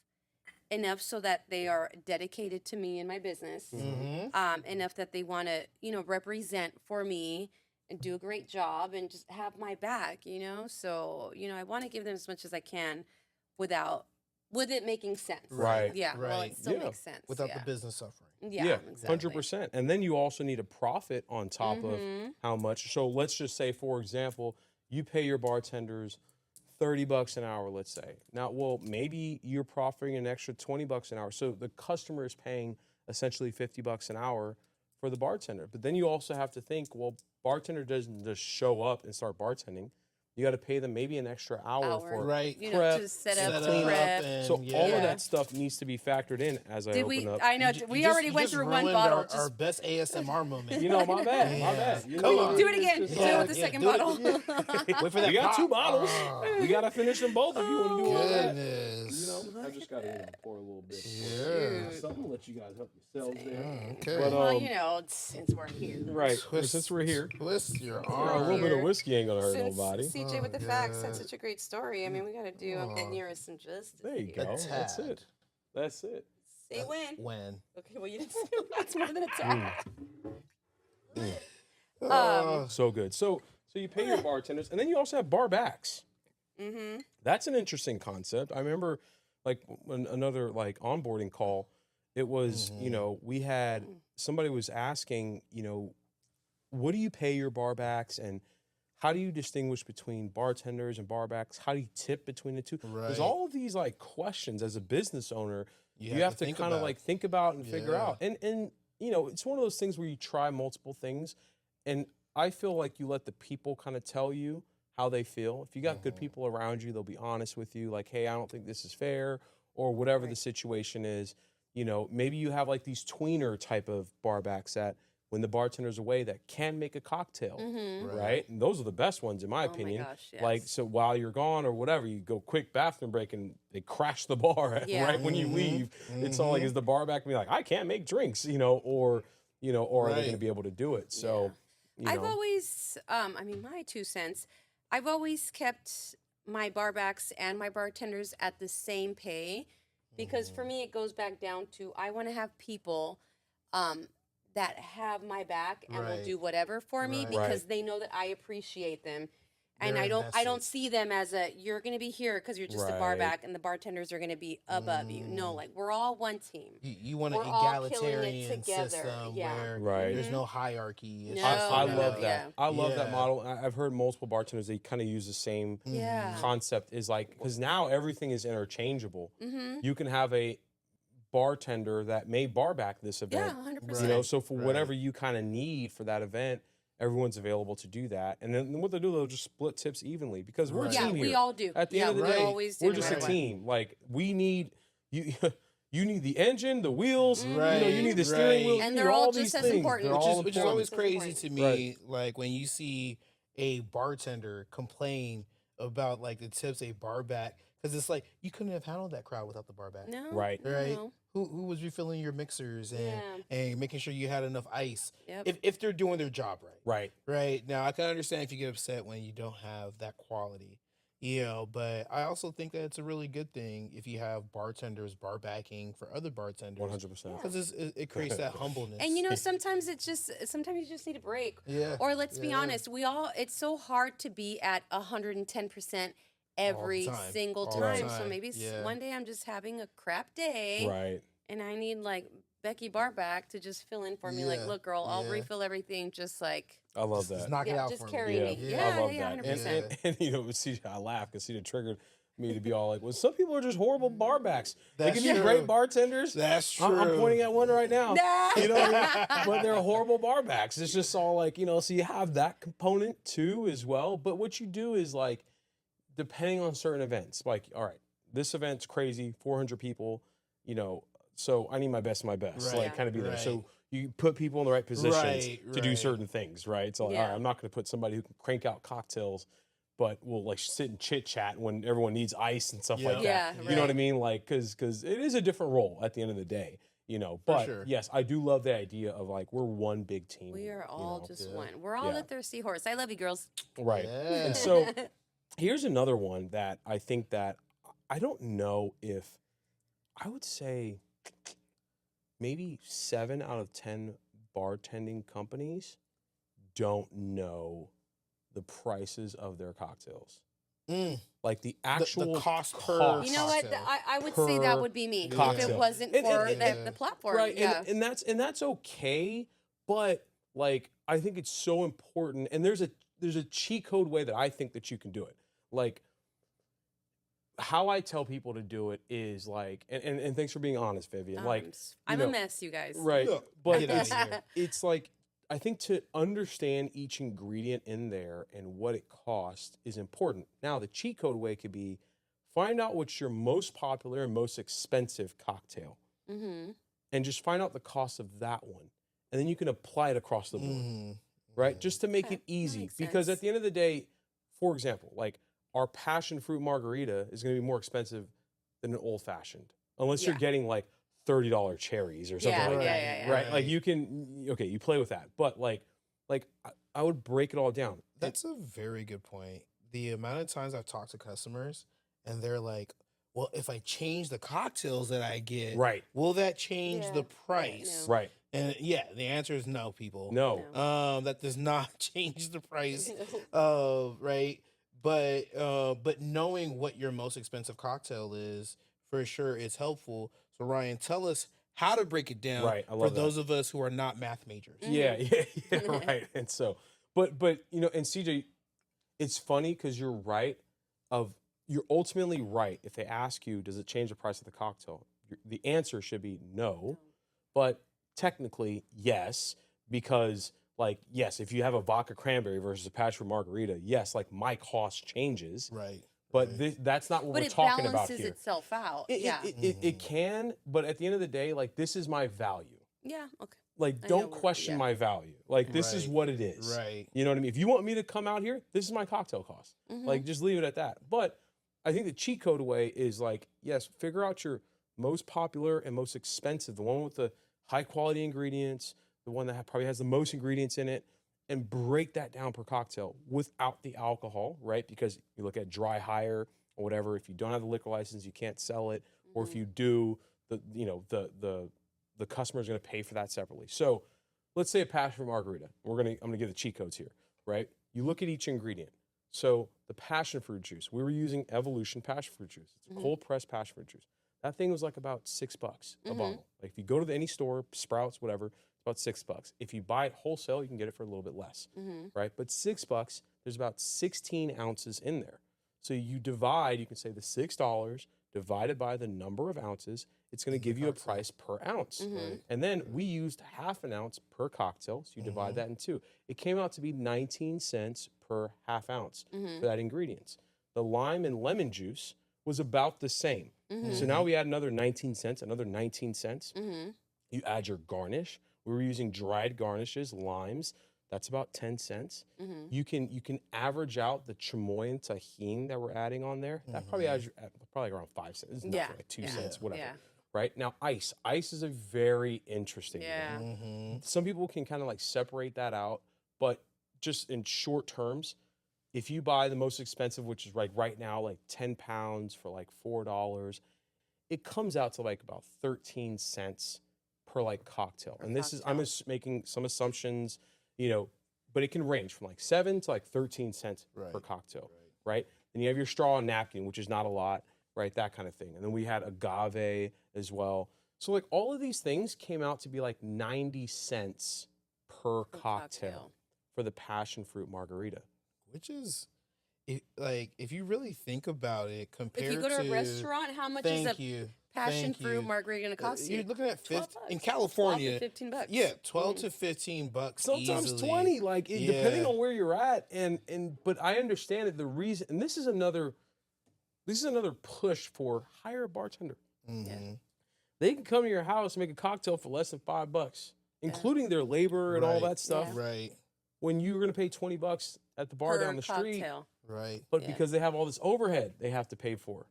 enough so that they are dedicated to me and my business. Enough that they want to, represent for me and do a great job and just have my back, So, I want to give them as much as I can with it making sense. Right. Yeah. Well, Right. it still Yeah. makes sense. Without yeah. the business suffering. Yeah. Exactly. 100%. And then you also need a profit on top of Mhm. how much. So let's just say, for example, you pay your bartenders $30 an hour, let's say. Now, well, maybe you're profiting an extra $20 an hour. So the customer is paying essentially $50 an hour for the bartender. But then you also have to think, well, bartender doesn't just show up and start bartending. You got to pay them maybe an extra hour for Right. prep, to set up, Set to up prep. and So all yeah. of that stuff needs to be factored in as I Did open we? up. I know. You We just- already you went just through one ruined bottle. Our best ASMR moment. You know, my bad, my Yeah. bad. You Come know, on. Do it again. it's Do just- it with the Yeah, second do it. bottle. Wait for that We got pop. 2 bottles. Ah. We got to finish them both if you want to do all that. Goodness. I just got to pour a little bit. Yeah. Something, let you guys help yourselves there. Okay. But, Well, since we're here. right. Twist- Since we're here, Twist your a arm. little bit of whiskey ain't going to hurt Since nobody. CJ Oh, with the facts had God. such a great story. I mean, we got to do a bit near some justice. There you here. go. That's tad. it. That's it. Say when. When? Okay, well, you didn't say that's more than a tad. So good. So you pay your bartenders, and then you also have bar backs. Mm-hmm. That's an interesting concept. I remember, like, when another like onboarding call, it was we had somebody was asking, what do you pay your bar backs, and how do you distinguish between bartenders and bar backs? How do you tip between the two? There's Right. all of these like questions as a business owner. You You have have to to think kind of about. like think about and figure Yeah. out. And it's one of those things where you try multiple things, and I feel like you let the people kind of tell you how they feel. If you got good people around you, they'll be honest with you, like, hey, I don't think this is fair, or whatever the situation is. Maybe you have like these tweener type of bar backs that when the bartender's away that can make a cocktail, right? And those are the best ones in my opinion. gosh, Like, yes. so while you're gone or whatever, you go quick bathroom break and they crash the bar Yeah. right when you leave. It's all like, is the bar back gonna be like, I can't make drinks, or are they Right. going to be able to do it? So, I've always, my 2 cents, I've always kept my barbacks and my bartenders at the same pay, because for me it goes back down to I want to have people that have my back and will Right. do whatever for me Right. because Right. they know that I appreciate them. And They're I don't invested. see them as you're going to be here because you're just a Right. barback and the bartenders are going to be above you. No, like we're all one team. You want an We're all killing it egalitarian together. system Yeah. where Right. there's no hierarchy. It's No, just, I no, love no, that. yeah. I love that Yeah. model. I've heard multiple bartenders, they kind of use the same Yeah. concept, is like, because now everything is interchangeable. Mm-hmm. You can have a bartender that may bar back this Yeah, event. 100%. You know, so for Right. whatever you kind of need for that event, everyone's available to do that. And then what they do, they'll just split tips evenly because we're a Right. yeah, team here. we all do. At the yeah, end of the right. day, always do we're no just a matter what. team. Like we need you. You need the engine, the wheels. Right, You need the steering wheel. right. And you they're need all these just as things. important. They're which all is important. always That's crazy important. to me. Like when you see a bartender complain about like the tips a bar back, because it's like you couldn't have handled that crowd without the bar back. No, Right. Right? no. Who was refilling your mixers and Yeah. and making sure you had enough ice Yep. if they're doing their job right. Right. Right. Now I can understand if you get upset when you don't have that quality. You know, but I also think that it's a really good thing if you have bartenders bar backing for other bartenders. 100%. Because it creates that humbleness. And sometimes you just need a break. yeah. Or let's be yeah. honest, it's so hard to be at 110% every time. single All the time. So time. maybe Yeah. one day I'm just having a crap day Right. and I need like Becky Barback to just fill in for me. Like, Yeah, look, girl, I'll yeah. refill everything. Just like, I love Just that. knock it yeah, out just for carry me. Yeah, me. Yeah. I love yeah, that. 100%. And you know, CJ, I laugh because CJ triggered me to be all like, well, some people are just horrible barbacks. They That's can be true. great bartenders. That's true. I'm pointing at one right now. Nah. You know what I mean? But they're horrible barbacks. It's just all like, so you have that component too as well. But what you do is like, depending on certain events, like, all right, this event's crazy, 400 people, so I need my best of my best. Right, Like kind of be there. right. So you put people in the right positions Right, to do right. certain things, right? So like, all Yeah. right, I'm not going to put somebody who can crank out cocktails, but will like sit and chit chat when everyone needs ice and stuff like Yeah. that. Yeah, You know what I right. mean? Like, because it is a different role at the end of the day, But sure. yes, I do love the idea of like we're one big team. We here, are all just Yeah. one. We're all Yeah. the Thirsty Horse. I love you, girls. right. Yeah. And so here's another one that I think that I don't know if I would say maybe 7 out of 10 bartending companies don't know the prices of their cocktails. Mm. Like the actual cost per cost. You know what? Cocktail. I would say that Per would be me if cocktail. it wasn't And- for and- the platform. Right, Yeah. and that's okay, but like I think it's so important, and there's a cheat code way that I think that you can do it. Like how I tell people to do it is like, and thanks for being honest, Vivian. Like I'm you a know, mess, you guys. right, Look, but get it's, outta here. it's like I think to understand each ingredient in there and what it costs is important. Now the cheat code way could be find out what's your most popular and most expensive cocktail. Mm-hmm. And just find out the cost of that one. And then you can apply it across the board, Mhm. right? Just to make Okay, it that easy. makes Because sense. at the end of the day, for example, like our passion fruit margarita is going to be more expensive than an old fashioned, unless you're Yeah. getting like $30 cherries or something Yeah, like yeah, that, yeah, yeah. right? Like you can, okay, you play with that, but like I would break it all down. That's a very good point. The amount of times I've talked to customers and they're like, well, if I change the cocktails that I get, Right, will that change Yeah, the right, price? no. right. And yeah, the answer is no, people. No, That does not change the price. Right. But knowing what your most expensive cocktail is for sure is helpful. So Ryan, tell us how to break it down Right, I for love that. those of us who are not math majors. Yeah, yeah, right. And so, but and CJ, it's funny because you're right. You're ultimately right. If they ask you, does it change the price of the cocktail? The answer should be no, but technically yes, because like yes, if you have a vodka cranberry versus a passion fruit margarita, yes, like my cost changes, Right. but right. that's not what But we're it talking about balances here. itself out. It, yeah. it can, but at the end of the day, like this is my value. Yeah. Okay. Like, I know don't where- question yeah. my value. Like, this is Right, what it is. Right. You know what I mean? If you want me to come out here, this is my cocktail cost. Mm-hmm. Like, just leave it at that. But I think the cheat code way is like, yes, figure out your most popular and most expensive, the one with the high quality ingredients, the one that probably has the most ingredients in it, and break that down per cocktail without the alcohol, right? Because you look at dry hire or whatever. If you don't have the liquor license, you can't sell it, or if you do, the customer is going to pay for that separately. So let's say a passion fruit margarita. I'm going to give the cheat codes here, right? You look at each ingredient. So the passion fruit juice, we were using Evolution passion fruit juice. It's a cold pressed passion fruit juice. That thing was like about $6 a bottle. Like if you go to any store, Sprouts, whatever, it's about $6. If you buy it wholesale, you can get it for a little bit less, right? But $6, there's about 16 ounces in there. So you divide, you can say the $6 divided by the number of ounces, it's going to give you a price per ounce. And then we used half an ounce per cocktail, so you divide that in two. It came out to be 19 cents per half ounce for that ingredients. The lime and lemon juice was about the same. So now we add another 19 cents, another 19 cents. You add your garnish. We were using dried garnishes, limes. That's about 10 cents. You can average out the chamoy and tahini that we're adding on there. That probably adds probably around 5 cents. It's nothing, like 2 cents, whatever. Right? Now, ice. Ice is a very interesting one. Some people can kind of like separate that out, but just in short terms, if you buy the most expensive, which is like right now, like 10 pounds for like $4, it comes out to like about 13 cents per like cocktail. And this is, I'm just making some assumptions, but it can range from like 7 to like 13 cents per cocktail, right? Then you have your straw and napkin, which is not a lot, right? That kind of thing. And then we had agave as well. So like all of these things came out to be like 90 cents per cocktail for the passion fruit margarita. Which is, if you really think about it, compared to... If you go to a restaurant, how much is a passion fruit margarita going to cost you? You're looking at in California, 12 to $15. Yeah, 12 to 15 bucks. Sometimes easily. 20, depending on where you're at. But I understand that the reason, and this is another push for hire a bartender. They can come to your house and make a cocktail for less than $5, including their labor and all that stuff. Right. When you're going to pay $20 at the bar down the street. Right. But because they have all this overhead they have to pay for.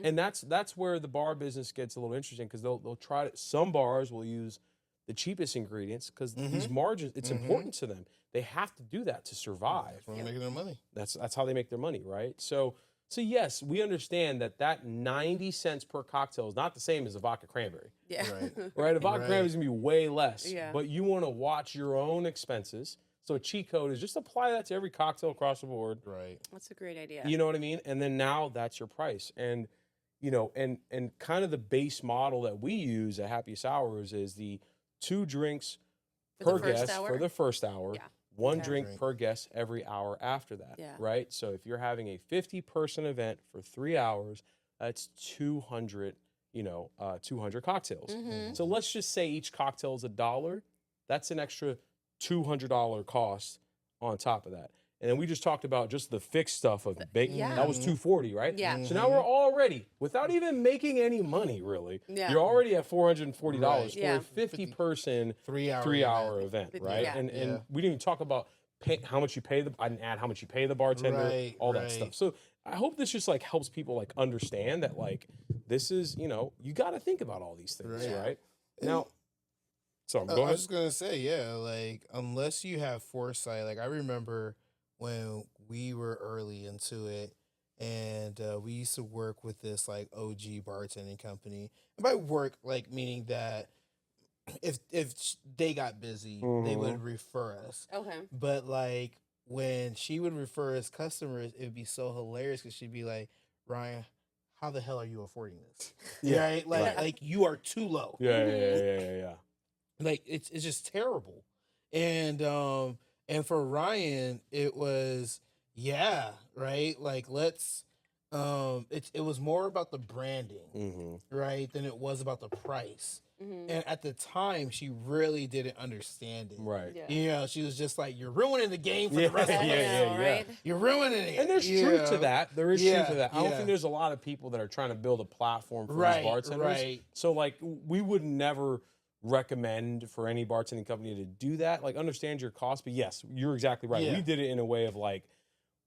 And that's where the bar business gets a little interesting, because they'll try to, some bars will use the cheapest ingredients because these margins, it's important to them. They have to do that to survive. That's where they're making their money. That's how they make their money, right? So yes, we understand that 90 cents per cocktail is not the same as a vodka cranberry. Right? A vodka cranberry is going to be way less. But you want to watch your own expenses. So a cheat code is just apply that to every cocktail across the board. Right. That's a great idea. You know what I mean? And then now that's your price. And, and kind of the base model that we use at Happiest Hours is the 2 drinks per guest for the first hour, 1 drink per guest every hour after that, right? So if you're having a 50-person event for 3 hours, that's 200, 200 cocktails. So let's just say each cocktail is $1. That's an extra $200 cost on top of that. And then we just talked about just the fixed stuff of baking. That was $240, right? So now we're already, without even making any money really, you're already at $440 for a 50-person 3-hour event, right? And we didn't even talk about how much you pay I didn't add how much you pay the bartender, all that stuff. So I hope this just like helps people like understand that like this is, you got to think about all these things, right? Now, so go ahead. I was just gonna say, like unless you have foresight, like I remember when we were early into it, and we used to work with this like OG bartending company. And by work, like meaning that if they got busy, they would refer us. Okay. But like when she would refer us customers, it would be so hilarious because she'd be like, Ryan, how the hell are you affording this? Right? Like you are too low. Yeah. Like it's just terrible. And for Ryan, it was right? Like let's it was more about the branding, right, than it was about the price. And at the time, she really didn't understand it. Right. She was just like, you're ruining the game for the rest of us. Right? You're ruining it. And there's truth to that. There is truth to that. I don't think there's a lot of people that are trying to build a platform for these bartenders. Right. So like we would never recommend for any bartending company to do that. Like understand your cost. But yes, you're exactly right. We did it in a way of like,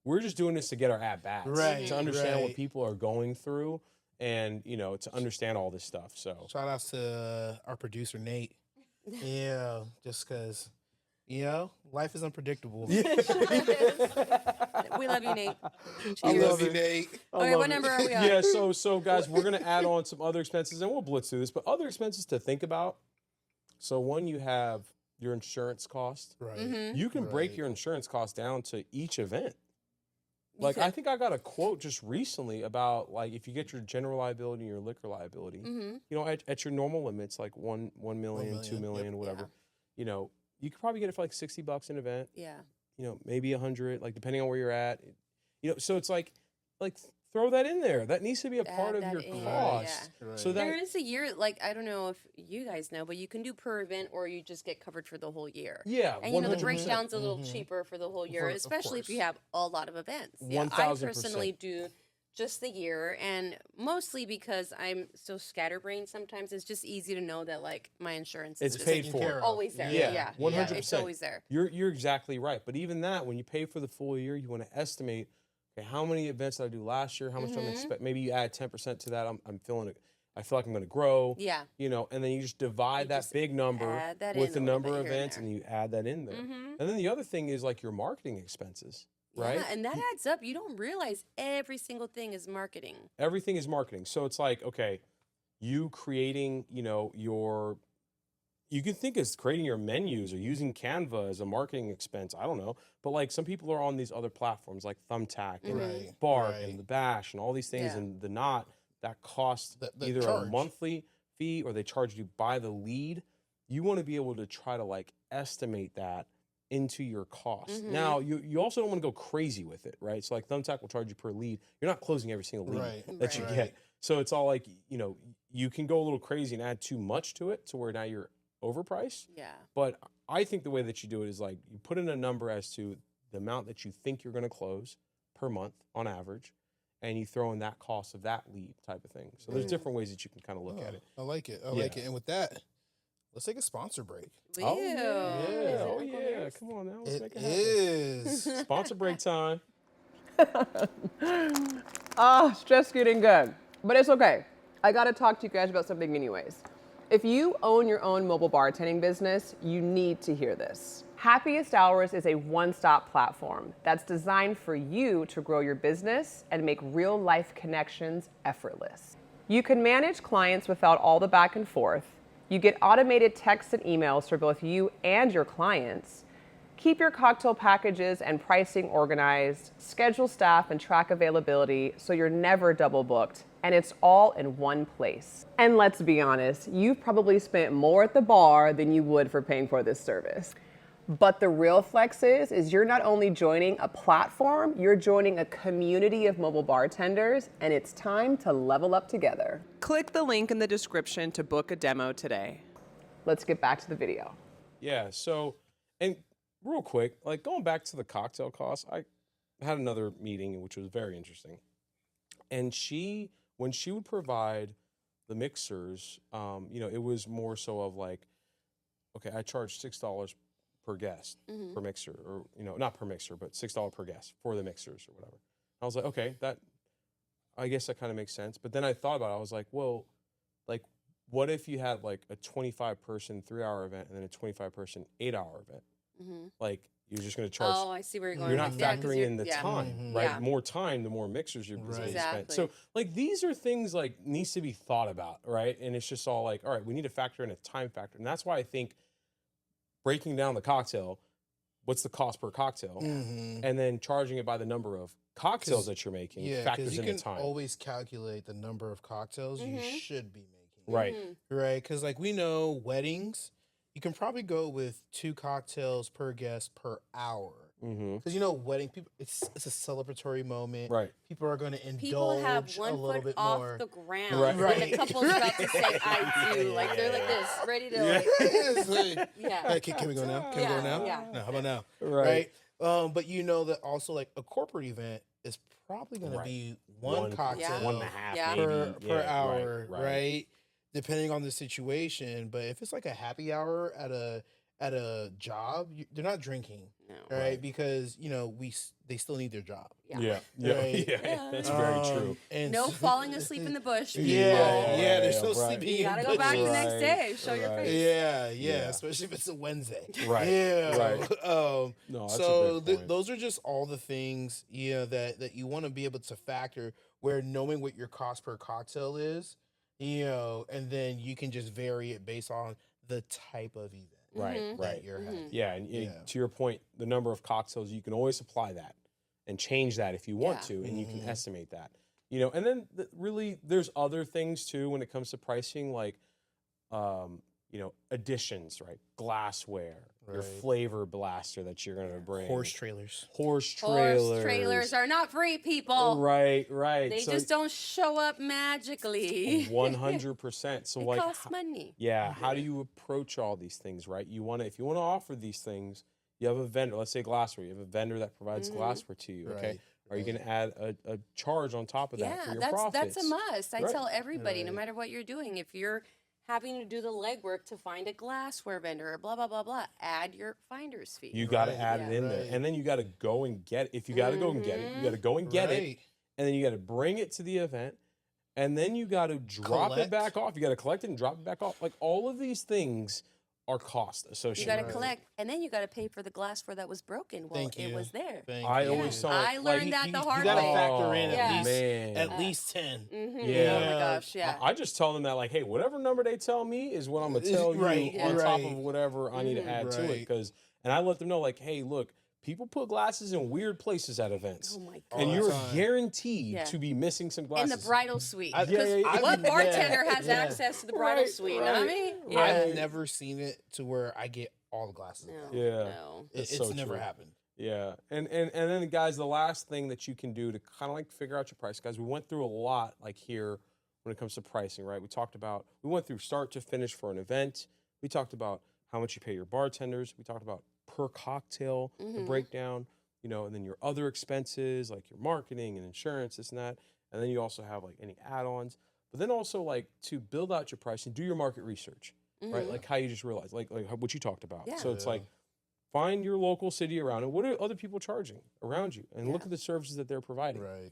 we're just doing this to get our at-bats. Right. To understand what people are going through. And, to understand all this stuff. So shout outs to our producer, Nate. Just because, You know, life is unpredictable. We love you, Nate. I Cheers. love you, Nate. Okay, what number are we on? Yeah, so guys, we're gonna add on some other expenses, and we'll blitz through this, but other expenses to think about. So one, you have your insurance cost. Right. Mm-hmm. You can break Right. your insurance cost down to each event. Like, I think I got a quote just recently about, like, if you get your general liability and your liquor liability, Mm-hmm. you know, at your normal limits, like 1 million, 2 million, whatever, Yeah. you know, you could probably get it for like $60 an event, Yeah. you know, maybe 100, like depending on where you're at, you know, so it's like throw that in there. That needs to be a part Add of your that in, cost. yeah. So There that, is a year, like, I don't know if you guys know, but you can do per event or you just get covered for the whole year. yeah, And, you know, the 100%. breakdown's a little Mhm. cheaper for the whole year, Of especially if you course. have a lot of events. Yeah, I 1000%. personally do just the year, and mostly because I'm so scatterbrained sometimes, it's just easy to know that, like, my insurance It's is paid just for. care of. always there. Yeah, Yeah, 100%. it's always there. You're exactly right. But even that, when you pay for the full year, you want to estimate, okay, how many events did I do last year? How much do I expect? Maybe you add 10% to that. I'm feeling it. I feel like I'm going to grow. Yeah. You know, and then you just divide You that just big number add that with in the a little number bit of here and events, there. and you add that in there. Mm-hmm. And then the other thing is like your marketing expenses, right? Yeah, and that adds up. You don't realize every single thing is marketing. Everything is marketing. So it's like, okay, you creating, you know, you can think as creating your menus or using Canva as a marketing expense. I don't know. But like some people are on these other platforms like Thumbtack and Right. Bark Right. and the Bash and all these things, Yeah. and the Knot that cost The either a charge. monthly fee or they charge you by the lead. You want to be able to try to like estimate that into your cost. Mhm. Now, you also don't want to go crazy with it, right? So like Thumbtack will charge you per lead. You're not closing every single lead Right. that you Right. get. So it's all like, you know, you can go a little crazy and add too much to it to where now you're overpriced. Yeah. But I think the way that you do it is like you put in a number as to the amount that you think you're going to close per month on average, and you throw in that cost of that lead type of thing. So there's Mhm. different ways that you can kind of look at it. I like it. I Yeah. like it. And with that, let's take a sponsor break. Oh Ew. yeah, Is it oh Uncle yeah. Harris? Come on now, let's It make it happen. is. Sponsor break time. It's just getting good. But it's okay. I gotta talk to you guys about something anyways. If you own your own mobile bartending business, you need to hear this. Happiest Hours is a one-stop platform that's designed for you to grow your business and make real-life connections effortless. You can manage clients without all the back and forth. You get automated texts and emails for both you and your clients. Keep your cocktail packages and pricing organized, schedule staff and track availability so you're never double booked, and it's all in one place. And let's be honest, you've probably spent more at the bar than you would for paying for this service. But the real flex is you're not only joining a platform, you're joining a community of mobile bartenders, and it's time to level up together. Click the link in the description to book a demo today. Let's get back to the video. Yeah. So, and real quick, like going back to the cocktail costs, I had another meeting which was very interesting, and when she would provide the mixers, you know, it was more so of like, okay, I charge $6 per guest per mixer, or you know, not per mixer, but $6 per guest for the mixers or whatever. I was like, okay, I guess that kind of makes sense. But then I thought about it. I was like, well, like, what if you had like a 25-person 3-hour event and then a 25-person 8-hour event? Mm-hmm. Like, you're just going to charge. Oh, I see where you're going. You're not with that, 'cause factoring you're- in the yeah. time, Mhm. right? Yeah. More time, the more mixers you're Right. going to Exactly. spend. So, like, these are things like needs to be thought about, right? And it's just all like, all right, we need to factor in a time factor, and that's why I think breaking down the cocktail, what's the cost per cocktail, Mhm. and then charging it by the number of cocktails 'Cause- that you're making Yeah, because factors you in the can time, always calculate the number of cocktails you Mhm. should be making. right? Mhm. Right, because like we know weddings, you can probably go with 2 cocktails per guest per hour. Mm-hmm. Because you know, wedding people, it's a celebratory moment. Right. People are going to indulge People have a one little foot bit off more. the ground Right. when the Right. couple's about to say "I do." Yeah, Like they're like yeah. this, ready to Yeah. like, It's like, yeah. hey, can we go now? Can we Yeah, go now? yeah. No, how about now? Right. But you know that also like a corporate event is probably going Right. to be one cocktail Yeah. 1.5 Yeah. maybe per Yeah, hour, right? right? Depending on the situation. But if it's like a happy hour at at a job, they're not drinking, No. right? Because they still need their job. Yeah. Right. Yeah. That's very true. And No falling asleep in the bush. people. Yeah, there's no right. sleeping. You gotta in go back the bushes. next day. Show your Right. face. Yeah, Yeah. especially if it's a Wednesday. Right, Yeah. right. No, that's So a great point. those are just all the things that you want to be able to factor. Where knowing what your cost per cocktail is, and then you can just vary it based on the type of event Right, that you're having. Yeah, and Yeah. to your point, the number of cocktails, you can always apply that and change that if you want Yeah. to, and you can estimate that. And then really, there's other things too when it comes to pricing, like, additions, right? Glassware, your Right. flavor blaster that you're gonna bring, Horse trailers. horse trailers. Horse trailers are not free, people. Right. They So just don't show up magically. 100%. So It like, costs money. yeah, how do you approach all these things, right? If you want to offer these things, you have a vendor. Let's say glassware. You have a vendor that provides glassware to you. Okay, Right, are you going to add a charge on top of that for Yeah, your that's profits? a must. I Right. tell everybody, no Right. matter what you're doing, if you're having to do the legwork to find a glassware vendor or blah blah blah blah, add your finder's fee. You got to Right, add it in there, right. and then you got to go and get it. If you got to go and get it, you got to go and get it, Right. and then you got to bring it to the event, and then you got to drop it Collect. back off. You got to collect it and drop it back off. Like all of these things are cost You associated. got to Right. collect, and then you got to pay for the glassware that was broken. Well, Thank it you. was there. Thank I you. always saw it, I like, learned that the You hard gotta way. factor in Yeah. at least 10. Yeah. Oh my gosh, yeah. I just tell them that, like, hey, whatever number they tell me is what I'm gonna tell you Right, on top right. of whatever I need to add to it. Right. And I let them know, like, hey, look, people put glasses in weird places at events, Oh my god. and All the you're time. guaranteed Yeah. to be missing some In glasses. the bridal suite. I- Because Yeah, yeah, yeah. what Yeah, bartender has yeah. access to the bridal Right, suite? You know what I right. mean? Yeah. I've never seen it to where I get all the glasses. No, Yeah. no. That's It's so never true. happened. Yeah, and then guys, the last thing that you can do to kind of like figure out your price, guys, we went through a lot like here when it comes to pricing, right? We went through start to finish for an event. We talked about how much you pay your bartenders. We talked about per cocktail, the breakdown, and then your other expenses like your marketing and insurance, this and that. And then you also have like any add-ons, but then also like to build out your pricing, do your market research, right? Like how you just realized, like what you talked about. Yeah. So it's like, find your local city around it. What are other people charging around you? And look at the services that they're providing. Right.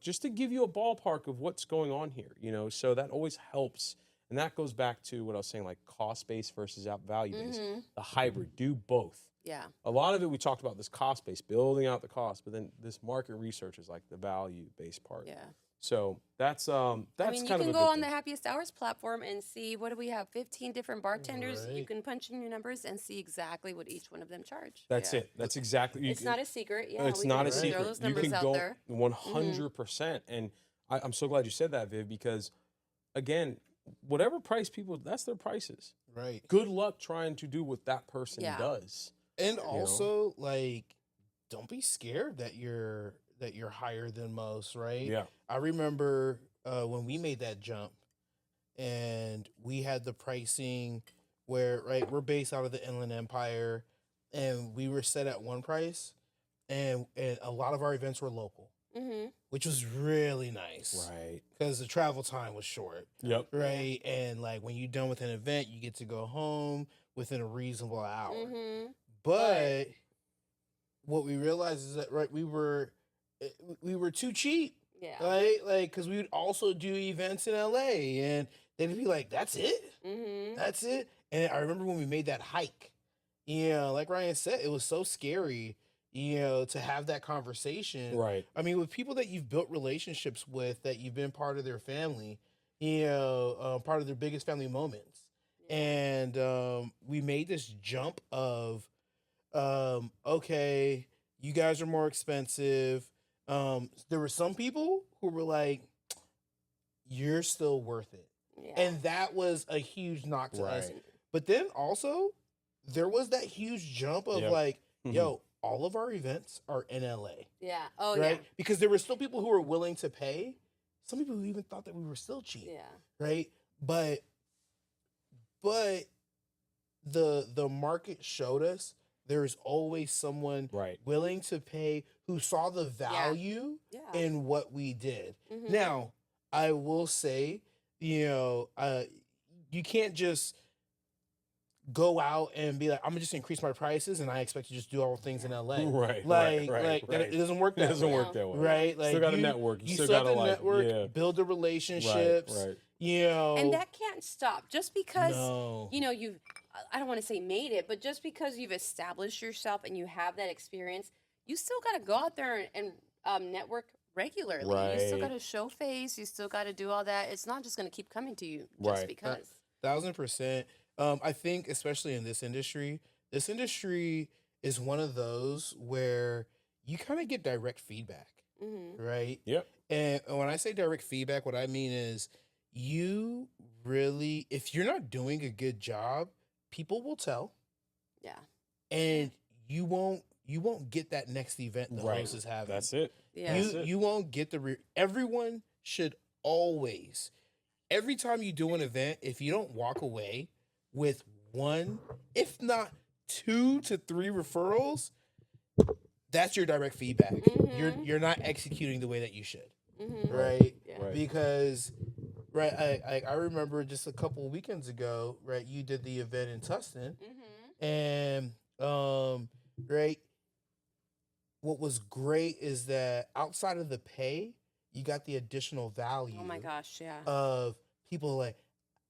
Just to give you a ballpark of what's going on here, so that always helps. And that goes back to what I was saying, like cost-based versus value-based. The hybrid, do both. Yeah. A lot of it, we talked about this cost-based, building out the cost, but then this market research is like the value-based part. Yeah. So that's I mean, kind you of can a go good on thing. the Happiest Hours platform and see, what do we have? 15 different bartenders. You Right. can punch in your numbers and see exactly what each one of them charge. That's Yeah. it. That's exactly. It's not a secret. Yeah, it's we not can a throw secret. those You numbers can out go there. 100%. And I'm so glad you said that, Viv, because again, whatever price people, that's their prices. Right. Good luck trying to do what that person Yeah. does. And also, like, don't be scared that you're higher than most, right? Yeah. I remember when we made that jump, and we had the pricing where, right, we're based out of the Inland Empire, and we were set at one price, and a lot of our events were local, which was really nice, Right. because the travel time was short. Yep. Right. And like when you're done with an event, you get to go home within a reasonable hour. But what we realized is that, right, we were too cheap. Yeah. Right. Like, because we would also do events in LA, and they'd be like, that's it. That's it. And I remember when we made that hike, like Ryan said, it was so scary, to have that conversation. Right. I mean, with people that you've built relationships with, that you've been part of their family, part of their biggest family moments. And we made this jump of, okay, you guys are more expensive. There were some people who were like, you're still worth it. Yeah. And that was a huge knock to us. Right. But then also, there was that huge jump of Yep. like, yo, all of our events are in LA. Yeah. Oh, Right? Because there were still people who were willing to pay. Some people who even thought that we were still cheap. yeah. Right? But the market showed us there's always someone Right. willing to pay who saw the value Yeah. in what we did. Mhm. Now, I will say, you can't just go out and be like, I'm gonna just increase my prices, and I expect to just do all things in LA. Right, Like, right. it doesn't work that It doesn't way. work that way. Right? Like, Still got to network. You still have got to to network, yeah. build the relationships. Right. You know, And that can't stop just because No. you know you've. I don't want to say made it, but just because you've established yourself and you have that experience, you still got to go out there and network regularly. You still Right. got to show face. You still got to do all that. It's not just going to keep coming to you just Right. because. 1000%. I think especially in this industry is one of those where you kind of get direct feedback, right? Yep. And when I say direct feedback, what I mean is you really, if you're not doing a good job, people will tell, Yeah. and you won't get that next event the Right. host is having. That's it. Yeah. That's it. You won't get everyone should always, every time you do an event, if you don't walk away with one, if not 2 to 3 referrals, that's your direct feedback. You're not executing the way that you should, right? Yeah. Right. Because I remember just a couple of weekends ago, right? You did the event in Tustin, and right. What was great is that outside of the pay, you got the additional value. Oh my gosh, yeah. Of people like,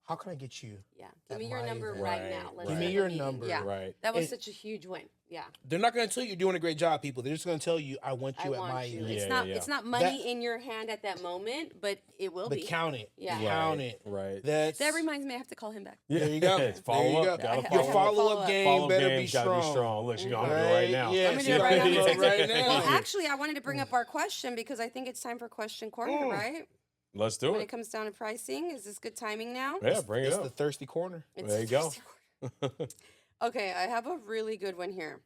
how can I get you? Yeah. Give at me your my number event? right Right, now. Let's Give me set a your meeting. number. Yeah. Right. That was And- such a huge win. Yeah. They're not going to tell you you're doing a great job, people. They're just going to tell you, I want you I at want my you. event. Yeah, It's not yeah. it's not money That- in your hand at that moment, but it will But be. count it. Yeah. Count it. Right. That's That reminds me I have to call him back. Yeah. There you go. Follow There you up. go. Gotta I Your have to follow up. follow-up game better be game's gotta be strong. strong. Look, I'm gonna do it right now. Yeah, Let me do she it right gonna now. do it right now. Well, actually, I wanted to bring up our question because I think it's time for question corner, right? Let's do When it it. comes down to pricing, is this good timing now? Yeah, bring it It's the up. thirsty corner. It's There you go. Thursday corner. Okay, I have a really good one here.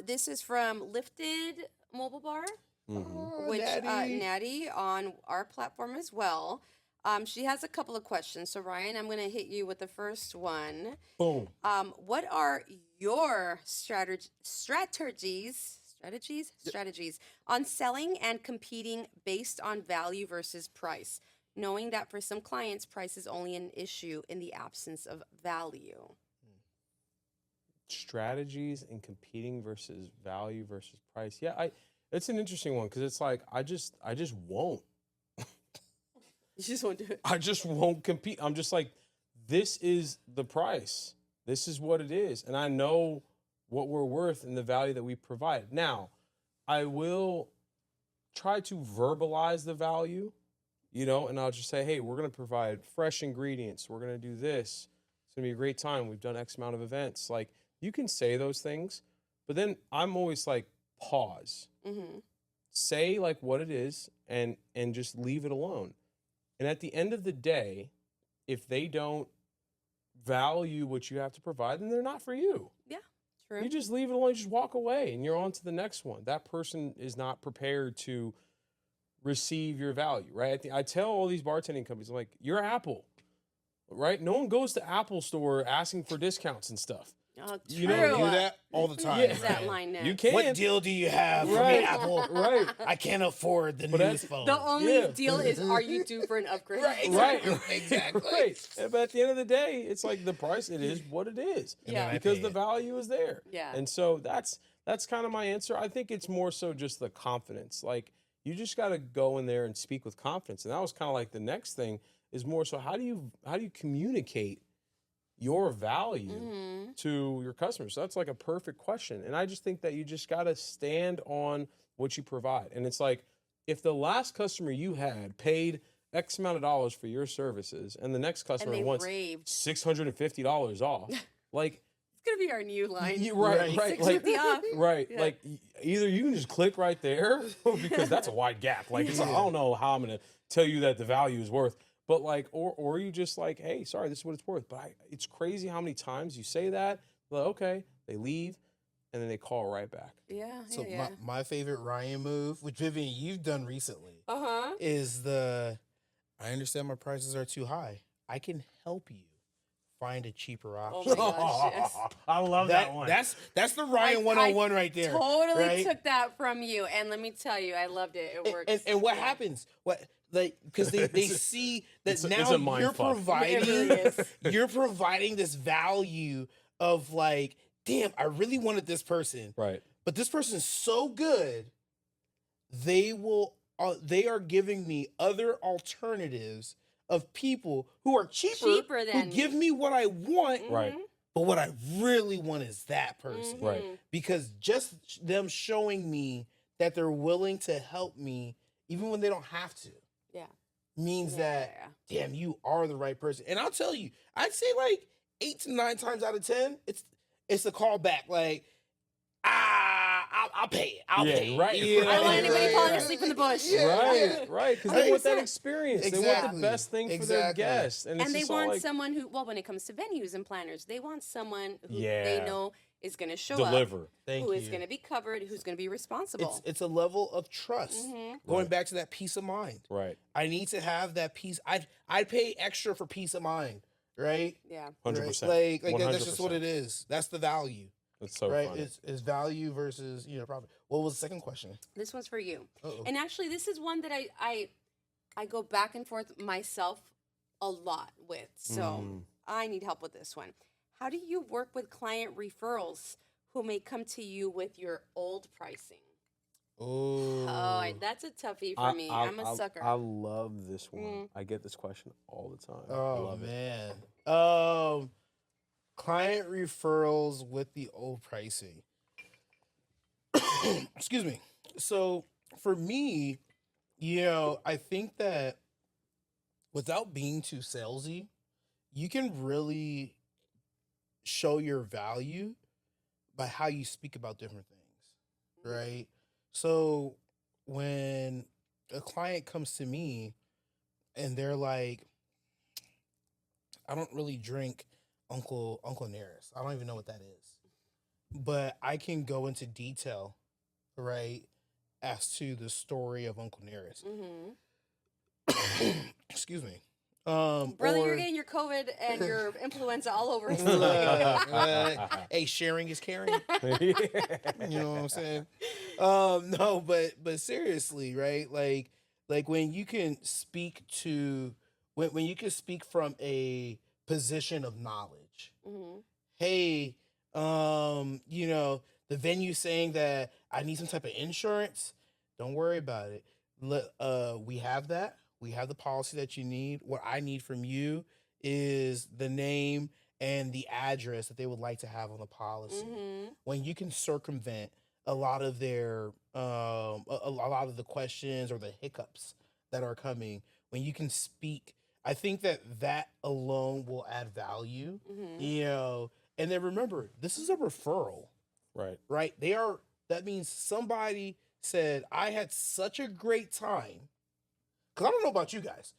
This is from Lifted Mobile Bar, Oh, which Natty. Natty on our platform as well. She has a couple of questions. So Ryan, I'm going to hit you with the first one. Boom. What are your strategies on selling and competing based on value versus price, knowing that for some clients, price is only an issue in the absence of value? Strategies and competing versus value versus price. Yeah, it's an interesting one because it's like I just won't. You just won't do it. I just won't compete. I'm just like, this is the price. This is what it is. And I know what we're worth and the value that we provide. Now, I will try to verbalize the value, and I'll just say, hey, we're going to provide fresh ingredients. We're going to do this. It's going to be a great time. We've done X amount of events. Like, you can say those things, but then I'm always like, pause. Say like what it is and just leave it alone. And at the end of the day, if they don't value what you have to provide, then they're not for you. Yeah, true. You just leave it alone, just walk away, and you're on to the next one. That person is not prepared to receive your value, right? I tell all these bartending companies, I'm like, you're Apple, right? No one goes to Apple store asking for discounts and stuff. Oh, true. You know, Do that all the time. Yeah. Use that line next. You can. What deal do you have for Right. me, Apple? Right. I can't afford the But newest that's- phone. The only Yeah. deal is, are you due for an upgrade? Right. Exactly. Right. But at the end of the day, it's like the price, it is what it is. Yeah. I Because pay the it. value is there. Yeah. And so that's kind of my answer. I think it's more so just the confidence. Like, you just got to go in there and speak with confidence. And that was kind of like the next thing is more so how do you communicate your value to your customers? So that's like a perfect question. And I just think that you just got to stand on what you provide. And it's like, if the last customer you had paid X amount of dollars for your services and the next customer they wants raved. $650 off, like, It's going to be our new line. right, like, 650 off. right, Yeah. like either you can just click right there because that's a wide gap. Like, it's like, I don't know how I'm gonna tell you that the value is worth, but like, or you just like, hey, sorry, this is what it's worth. But it's crazy how many times you say that. Like, okay, they leave, and then they call right back. Yeah, So yeah. my favorite Ryan move, which Vivian you've done recently, Uh-huh. is I understand my prices are too high. I can help you find a cheaper option. my gosh, yes. I love that one. That's the Ryan 101 right there. Totally right? took that from you. And let me tell you, I loved it. It works. And what happens? like because they see that it's a now mind you're fuck. providing It really is. you're providing this value of like, damn, I really wanted this person, Right. but this person's so good, they are giving me other alternatives of people who are cheaper who than give me what I want, Right. but what I really want is that person. Right. Because just them showing me that they're willing to help me even when they don't have to Yeah. means that, Yeah. damn, you are the right person. And I'll tell you, I'd say like 8 to 9 times out of 10, it's a call back. Like, I'll pay it. I'll Yeah, pay it. right, You right, I don't want anybody right, falling right. asleep in the bush. Right, right. Because they want that Exactly. experience. They want Exactly. the best thing for their Exactly. guests. And, it's And they just all want like, someone who, well, when it comes to venues and planners, they want someone who Yeah. they know is going to show deliver. up, Thank who you. is going to be covered, who's going to be responsible. It's a level of trust. Going Right. back to that peace of mind. Right. I need to have that peace. I'd pay extra for peace of mind, right? Yeah. 100%. Right? Like that's just what 100%. it is. That's the value, It's so right? funny. It's value versus profit. What was the second question? This one's for you. Uh-oh. And actually, this is one that I go back and forth myself a lot with. So I need help with this one. How do you work with client referrals who may come to you with your old pricing? Oh, That's a toughie for me. I'm a sucker. I love this one. I get this question all the time. I oh love it. man. Client referrals with the old pricing. Excuse me. So for me, I think that without being too salesy, you can really show your value by how you speak about different things, right? So when a client comes to me and they're like, I don't really drink Uncle Nearest. I don't even know what that is. But I can go into detail, right, as to the story of Uncle Nearest. Excuse me. Brother, you're getting your COVID and your influenza all over. Hey, sharing is caring. You know what I'm saying? No, but seriously, right? Like when you can speak to when you can speak from a position of knowledge. Hey, the venue saying that I need some type of insurance. Don't worry about it. We have that. We have the policy that you need. What I need from you is the name and the address that they would like to have on the policy. When you can circumvent a lot of their a lot of the questions or the hiccups that are coming, when you can speak, I think that alone will add value. And then remember, this is a referral, Right. That means somebody said, I had such a great time. Because I don't know about you guys.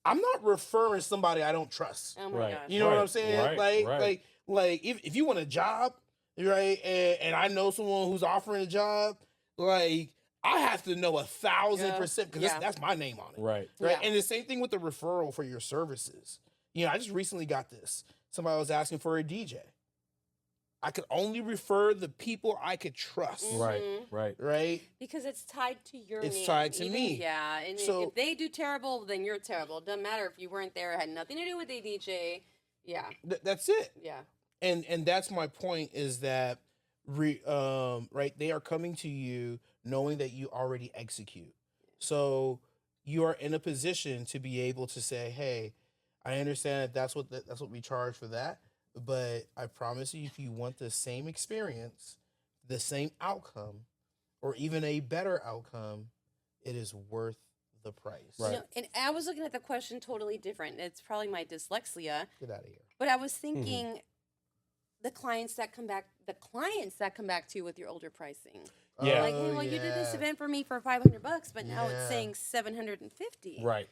I'm not referring somebody I don't trust. Oh my Right. gosh. You know what I'm saying? Right. Like if you want a job, right, and I know someone who's offering a job, like I have to know 1,000% because that's my name on it. Right. Right. Yeah. And the same thing with the referral for your services. I just recently got this. Somebody was asking for a DJ. I could only refer the people I could trust. Right. Right. Right. Because it's tied to your It's name. tied to me. Yeah. And So- if they do terrible, then you're terrible. It doesn't matter if you weren't there. It had nothing to do with the DJ. Yeah. That's it. Yeah. And that's my point is that right, they are coming to you knowing that you already execute. So you are in a position to be able to say, hey, I understand that's what we charge for that, but I promise you, if you want the same experience, the same outcome, or even a better outcome, it is worth the price. Right. And I was looking at the question totally different. It's probably my dyslexia. Get out of here. But I was thinking the clients that come back to you with your older pricing. Yeah. Like, hey, well, you did this yeah. event for me for $500, but now it's Yeah. saying $750. Right.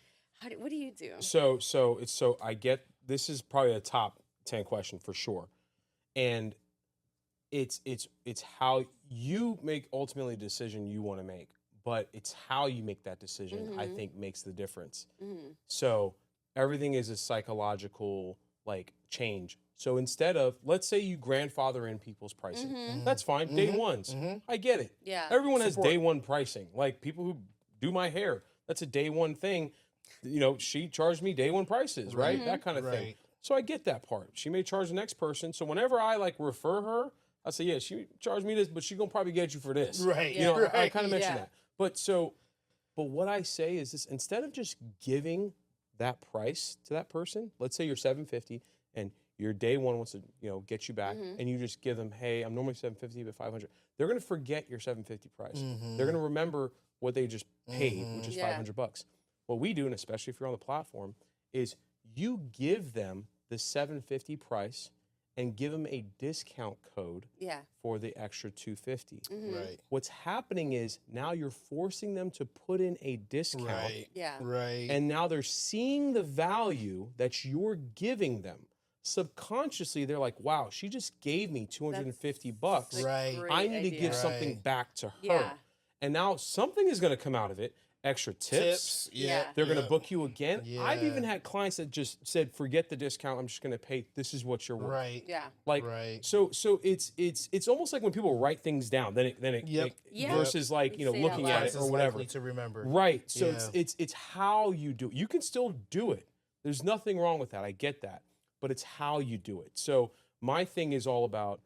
What do you do? So I get this is probably a top 10 question for sure. And it's how you make ultimately the decision you want to make, but it's how you make that decision I think makes the difference. So everything is a psychological change. So instead of, let's say you grandfather in people's pricing, that's fine. Day ones, I get it. Yeah. Everyone has Support. day one pricing. Like people who do my hair, that's a day one thing. she charged me day one prices, right? That kind of thing. Right. So I get that part. She may charge the next person. So whenever I like refer her, I say, yeah, she charged me this, but she's gonna probably get you for this. Right. Yeah. I kind of mention Yeah. that. But what I say is this: instead of just giving that price to that person, let's say you're $750 and your day one wants to get you back, and you just give them, hey, I'm normally $750 but $500. They're gonna forget your $750 price. They're gonna remember what they just paid, which is Yeah. $500. What we do, and especially if you're on the platform, is you give them the $750 price and give them a discount code Yeah. for the extra $250. Right. What's happening is now you're forcing them to put in a discount, Right. Yeah. Right. and now they're seeing the value that you're giving them. Subconsciously, they're like, wow, she just gave me $250. That's a Right. great I need to idea. give something Right. back to her. Yeah. And now something is going to come out of it. Extra tips. Yeah. Yeah. They're going to book you again. I've Yeah. even had clients that just said, forget the discount. I'm just going to pay. This is what you're worth. Right. Yeah. Like, Right. so it's almost like when people write things down, then it Yep. Yeah. versus like, You say it out looking loud. at Twice it as or whatever. likely to remember. Right. So Yeah. it's how you do it. You can still do it. There's nothing wrong with that. I get that. But it's how you do it. So my thing is all about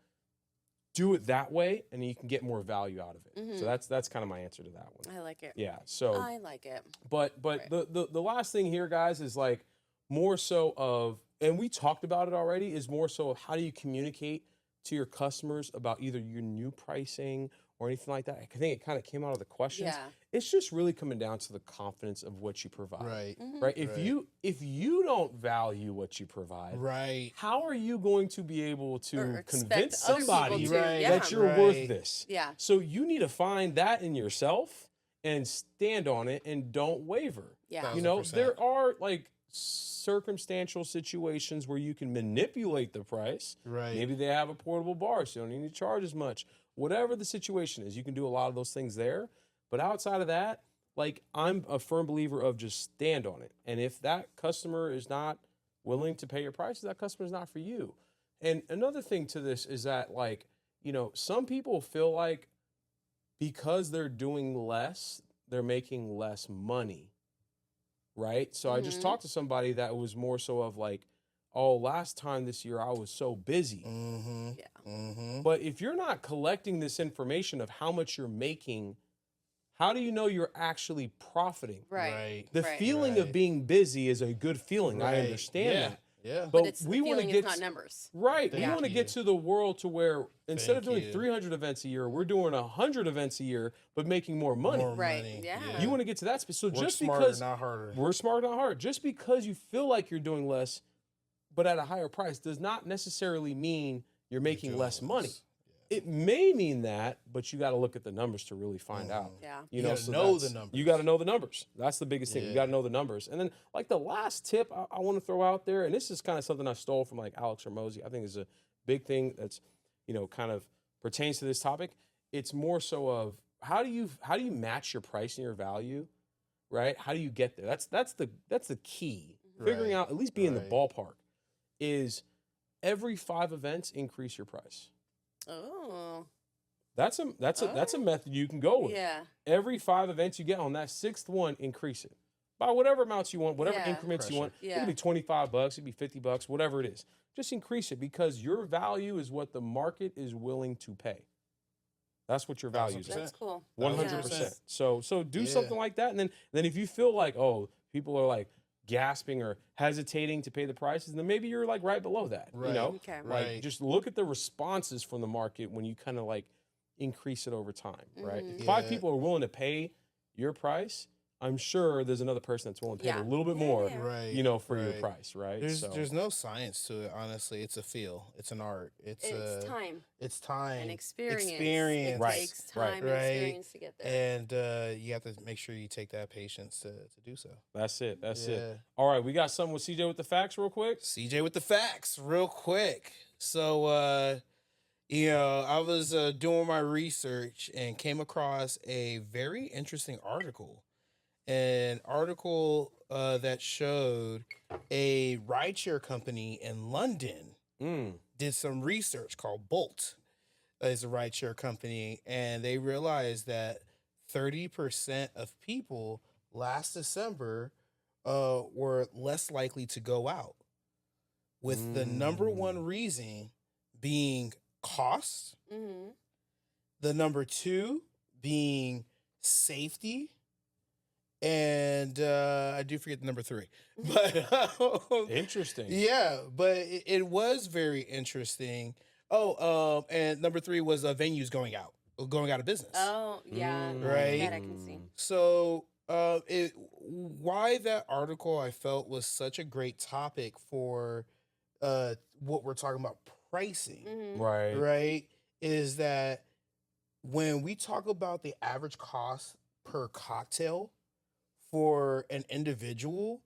do it that way, and you can get more value out of it. So that's kind of my answer to that one. I like it. Yeah. So I like it. but Right. the last thing here, guys, is like more so of, and we talked about it already, is more so of how do you communicate to your customers about either your new pricing or anything like that. I think it kind of came out of the questions. Yeah. It's just really coming down to the confidence of what you provide. Right. Right. If Right. you don't value what you provide, Right. how are you going to be able to Or expect convince other people somebody to, Right. that yeah. you're worth Right. this? Yeah. So you need to find that in yourself and stand on it and don't waver. Yeah. You know, 1000%. there are like circumstantial situations where you can manipulate the price. Right. Maybe they have a portable bar, so you don't need to charge as much. Whatever the situation is, you can do a lot of those things there. But outside of that, like, I'm a firm believer of just stand on it. And if that customer is not willing to pay your prices, that customer is not for you. And another thing to this is that, like, some people feel like because they're doing less, they're making less money. Right? So I just talked to somebody that was more so of like, oh, last time this year I was so busy. Mm-hmm. Yeah. Mm-hmm. But if you're not collecting this information of how much you're making, how do you know you're actually profiting? Right. The Right. feeling of Right. being busy is a good feeling. I Right. understand Yeah. that. Yeah. But it's we the want to feeling, get it's not numbers. right. We Thank want to you. get to the world to where instead of Thank doing you. 300 events a year, we're doing 100 events a year, but making more money. More Right. money. Yeah. You want to get to that space. So Work just smarter, because not harder. we're smart, not hard. Just because you feel like you're doing less, but at a higher price, does not necessarily mean you're making doing less money. less. It may mean that, but you got to look at the numbers to really find out. Yeah. You gotta know the that's- numbers. You got to know the numbers. That's the biggest thing. You Yeah. got to know the numbers. And then, like, the last tip I want to throw out there, and this is kind of something I stole from like Alex Hormozy. I think is a big thing that's kind of pertains to this topic. It's more so of how do you match your price and your value, right? How do you get there? That's the key. Figuring Right. out, at least be in the Right. ballpark, is every 5 events increase your price. Oh. That's a method you can go with. Yeah. Every 5 events you get on that 6th one, increase it by whatever amounts you want, whatever Yeah. increments you want. It Yeah. could be $25, it could be $50, whatever it is. Just increase it because your value is what the market is willing to pay. That's what your value is. 100%. That's cool. 100%. So do Yeah. something like that, and then if you feel like, oh, people are like gasping or hesitating to pay the prices, then maybe you're like right below that. Right. You know, Okay. like Right. just look at the responses from the market when you kind of like increase it over time, right? Mhm. If 5 Yeah. people are willing to pay your price, I'm sure there's another person that's willing to pay Yeah. a little bit Yeah, more, yeah. Right. for your right. price, right? There's no science to it, honestly. It's a feel. It's an art. It's time It's time. and experience. Experience. It Right, takes right. time and Right. experience to get there. And you have to make sure you take that patience to do so. That's it. That's Yeah. it. All right, we got something with CJ with the facts real quick. CJ with the facts, real quick. So, I was doing my research and came across a very interesting article. An article that showed a rideshare company in London did some research called Bolt. Is a rideshare company, and they realized that 30% of people last December were less likely to go out, with the number one reason being cost, the number two being safety, and I do forget the number three. But Interesting. yeah, but it was very interesting. Oh, and number three was venues going out of business. Oh, yeah. Right. That I can see. So, why that article I felt was such a great topic for what we're talking about pricing, Right. right? Is that when we talk about the average cost per cocktail for an individual,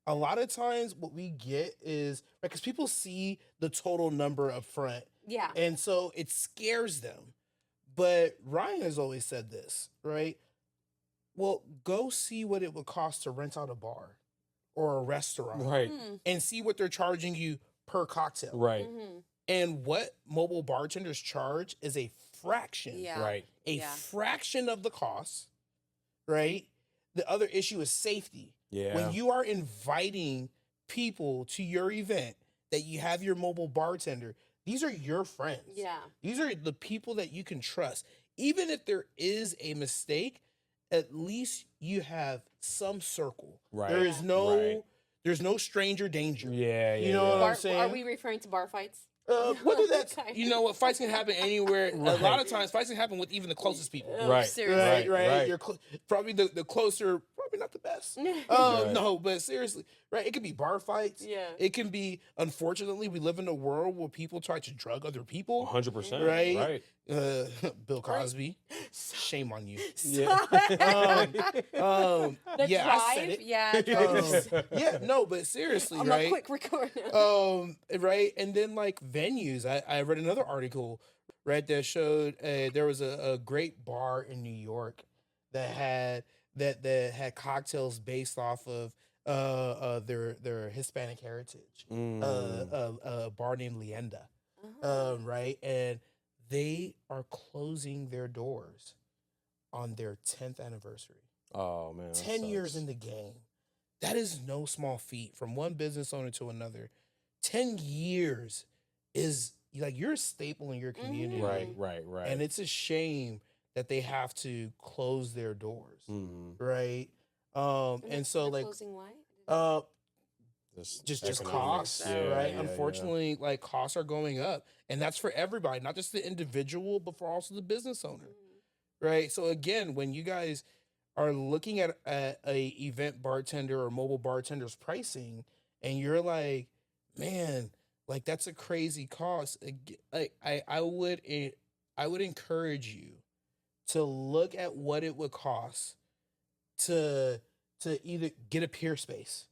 a lot of times what we get is because people see the total number up front, Yeah. and so it scares them. But Ryan has always said this, right? Well, go see what it would cost to rent out a bar or a restaurant Right. and see what they're charging you per cocktail. Right. And what mobile bartenders charge is a fraction, Yeah. Right. a fraction of the cost, right? The other issue is safety. Yeah. When you are inviting people to your event that you have your mobile bartender, these are your friends. Yeah. These are the people that you can trust. Even if there is a mistake, at least you have some circle. Right. There is no Right. there's no stranger danger. Yeah. You know what I'm Are saying? we referring to bar fights? Whether that's, Okay. you know what, fights can happen anywhere. A Right. lot of times, fights can happen with even the closest people. Right. Seriously. Right. Right. You're probably the closer, probably not the best. Right. No, but seriously, right? It could be bar fights. Yeah. It can be, unfortunately, we live in a world where people try to drug other people. 100%. Right. Right. Bill Cosby, shame on you. Yeah. The Yeah, I said drive? it. Yeah. drive. Yeah, no, but seriously, I'm right? a quick record now. Right, and then like venues, I read another article, right, that showed there was a great bar in New York that had cocktails based off of their Hispanic heritage. A bar named Leenda, right, and they are closing their doors on their 10th anniversary. Oh man. that 10 years sucks. in the game. That is no small feat from one business owner to another. 10 years is like you're a staple in your community. Right. Right. Right. And it's a shame that they have to close their doors. Right. And so They're like closing why? just economics. costs, Yeah, right? yeah, Unfortunately, like costs are going up. And that's for everybody, not just the individual, but for also the business owner. Right. So again, when you guys are looking at a event bartender or mobile bartender's pricing, and you're like, man, like that's a crazy cost. I would encourage you to look at what it would cost to either get a peer space,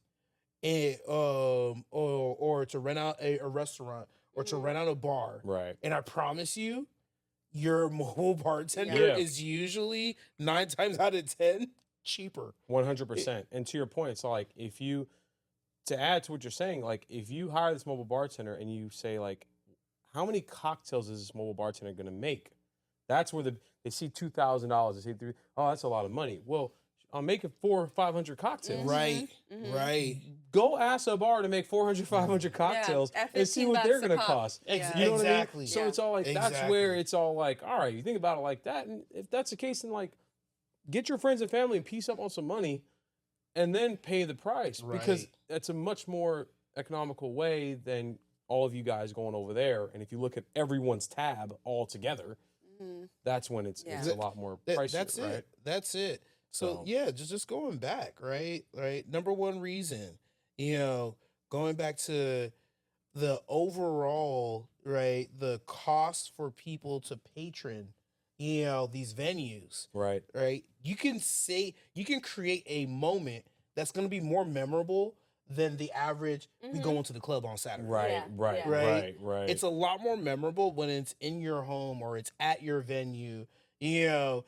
and or to rent out a restaurant, or to rent out a bar. Right. And I promise you, your mobile bartender Yeah. is usually 9 times out of 10 cheaper. 100%. And to your point, it's like to add to what you're saying, like if you hire this mobile bartender and you say like, how many cocktails is this mobile bartender going to make? That's where they see $2,000. They see oh, that's a lot of money. Well, I'm making 400 or 500 cocktails. Right. Right. Go ask a bar to make 400, 500 cocktails at and see 15 what they're bucks a going to pop. cost. Yeah. You know what I mean? Exactly. So Yeah. it's all like, that's Exactly. where it's all like, all right, you think about it like that. And if that's the case, then like, get your friends and family and piece up on some money and then pay the price, because Right. that's a much more economical way than all of you guys going over there. And if you look at everyone's tab all together, that's when it's Yeah. a lot more That- pricey, that's right? it. That's it. So So- yeah, just going back, right? Number one reason, going back to the overall, right, the cost for people to patron, these venues, Right. right? You can create a moment that's going to be more memorable than the average we go into the club on Saturday. Right, Yeah, right, yeah. right, right. It's a lot more memorable when it's in your home or it's at your venue, and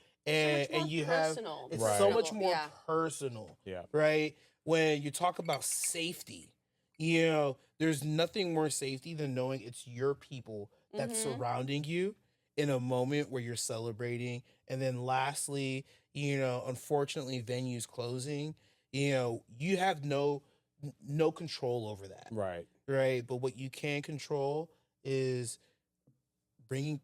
more you personal. have it's Right. so much more Yeah. personal. Yeah. Right? When you talk about safety, there's nothing more safety than knowing it's your people that's surrounding you in a moment where you're celebrating. And then lastly, unfortunately, venues closing, You know, you have no control over that, Right. right? But what you can control is bringing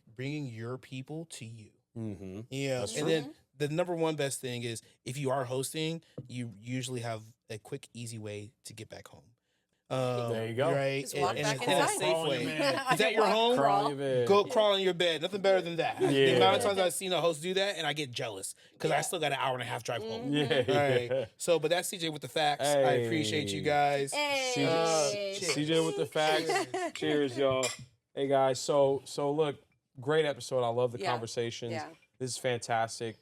your people to you. Mm-hmm. You know, That's and true. then the number one best thing is if you are hosting, you usually have a quick, easy way to get back home. There you go. Right? Just walk back in a inside. safe Crawl in your way. bed. Is that your Walk, home? Crawl in your bed. Go crawl in your bed. Nothing better than that. The Yeah. amount of times I've seen a host do that, and I get jealous because I Yeah. still got an hour and a half drive home. Yeah. All right. So, but that's CJ with the facts. I appreciate you Hey. guys. Hey. CJ with the facts. Cheers, y'all. Hey guys, so look, great episode. I love the Yeah. conversations. Yeah. This is fantastic.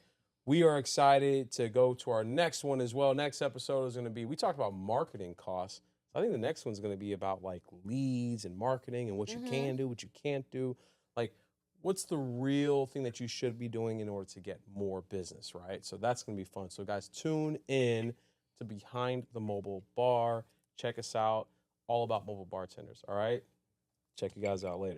We are excited to go to our next one as well. Next episode is going to be, we talked about marketing costs. I think the next one's going to be about like leads and marketing and what you can do, what you can't do. Like, what's the real thing that you should be doing in order to get more business, right? So that's going to be fun. So guys, tune in to Behind the Mobile Bar. Check us out. All about mobile bartenders, all right? Check you guys out later.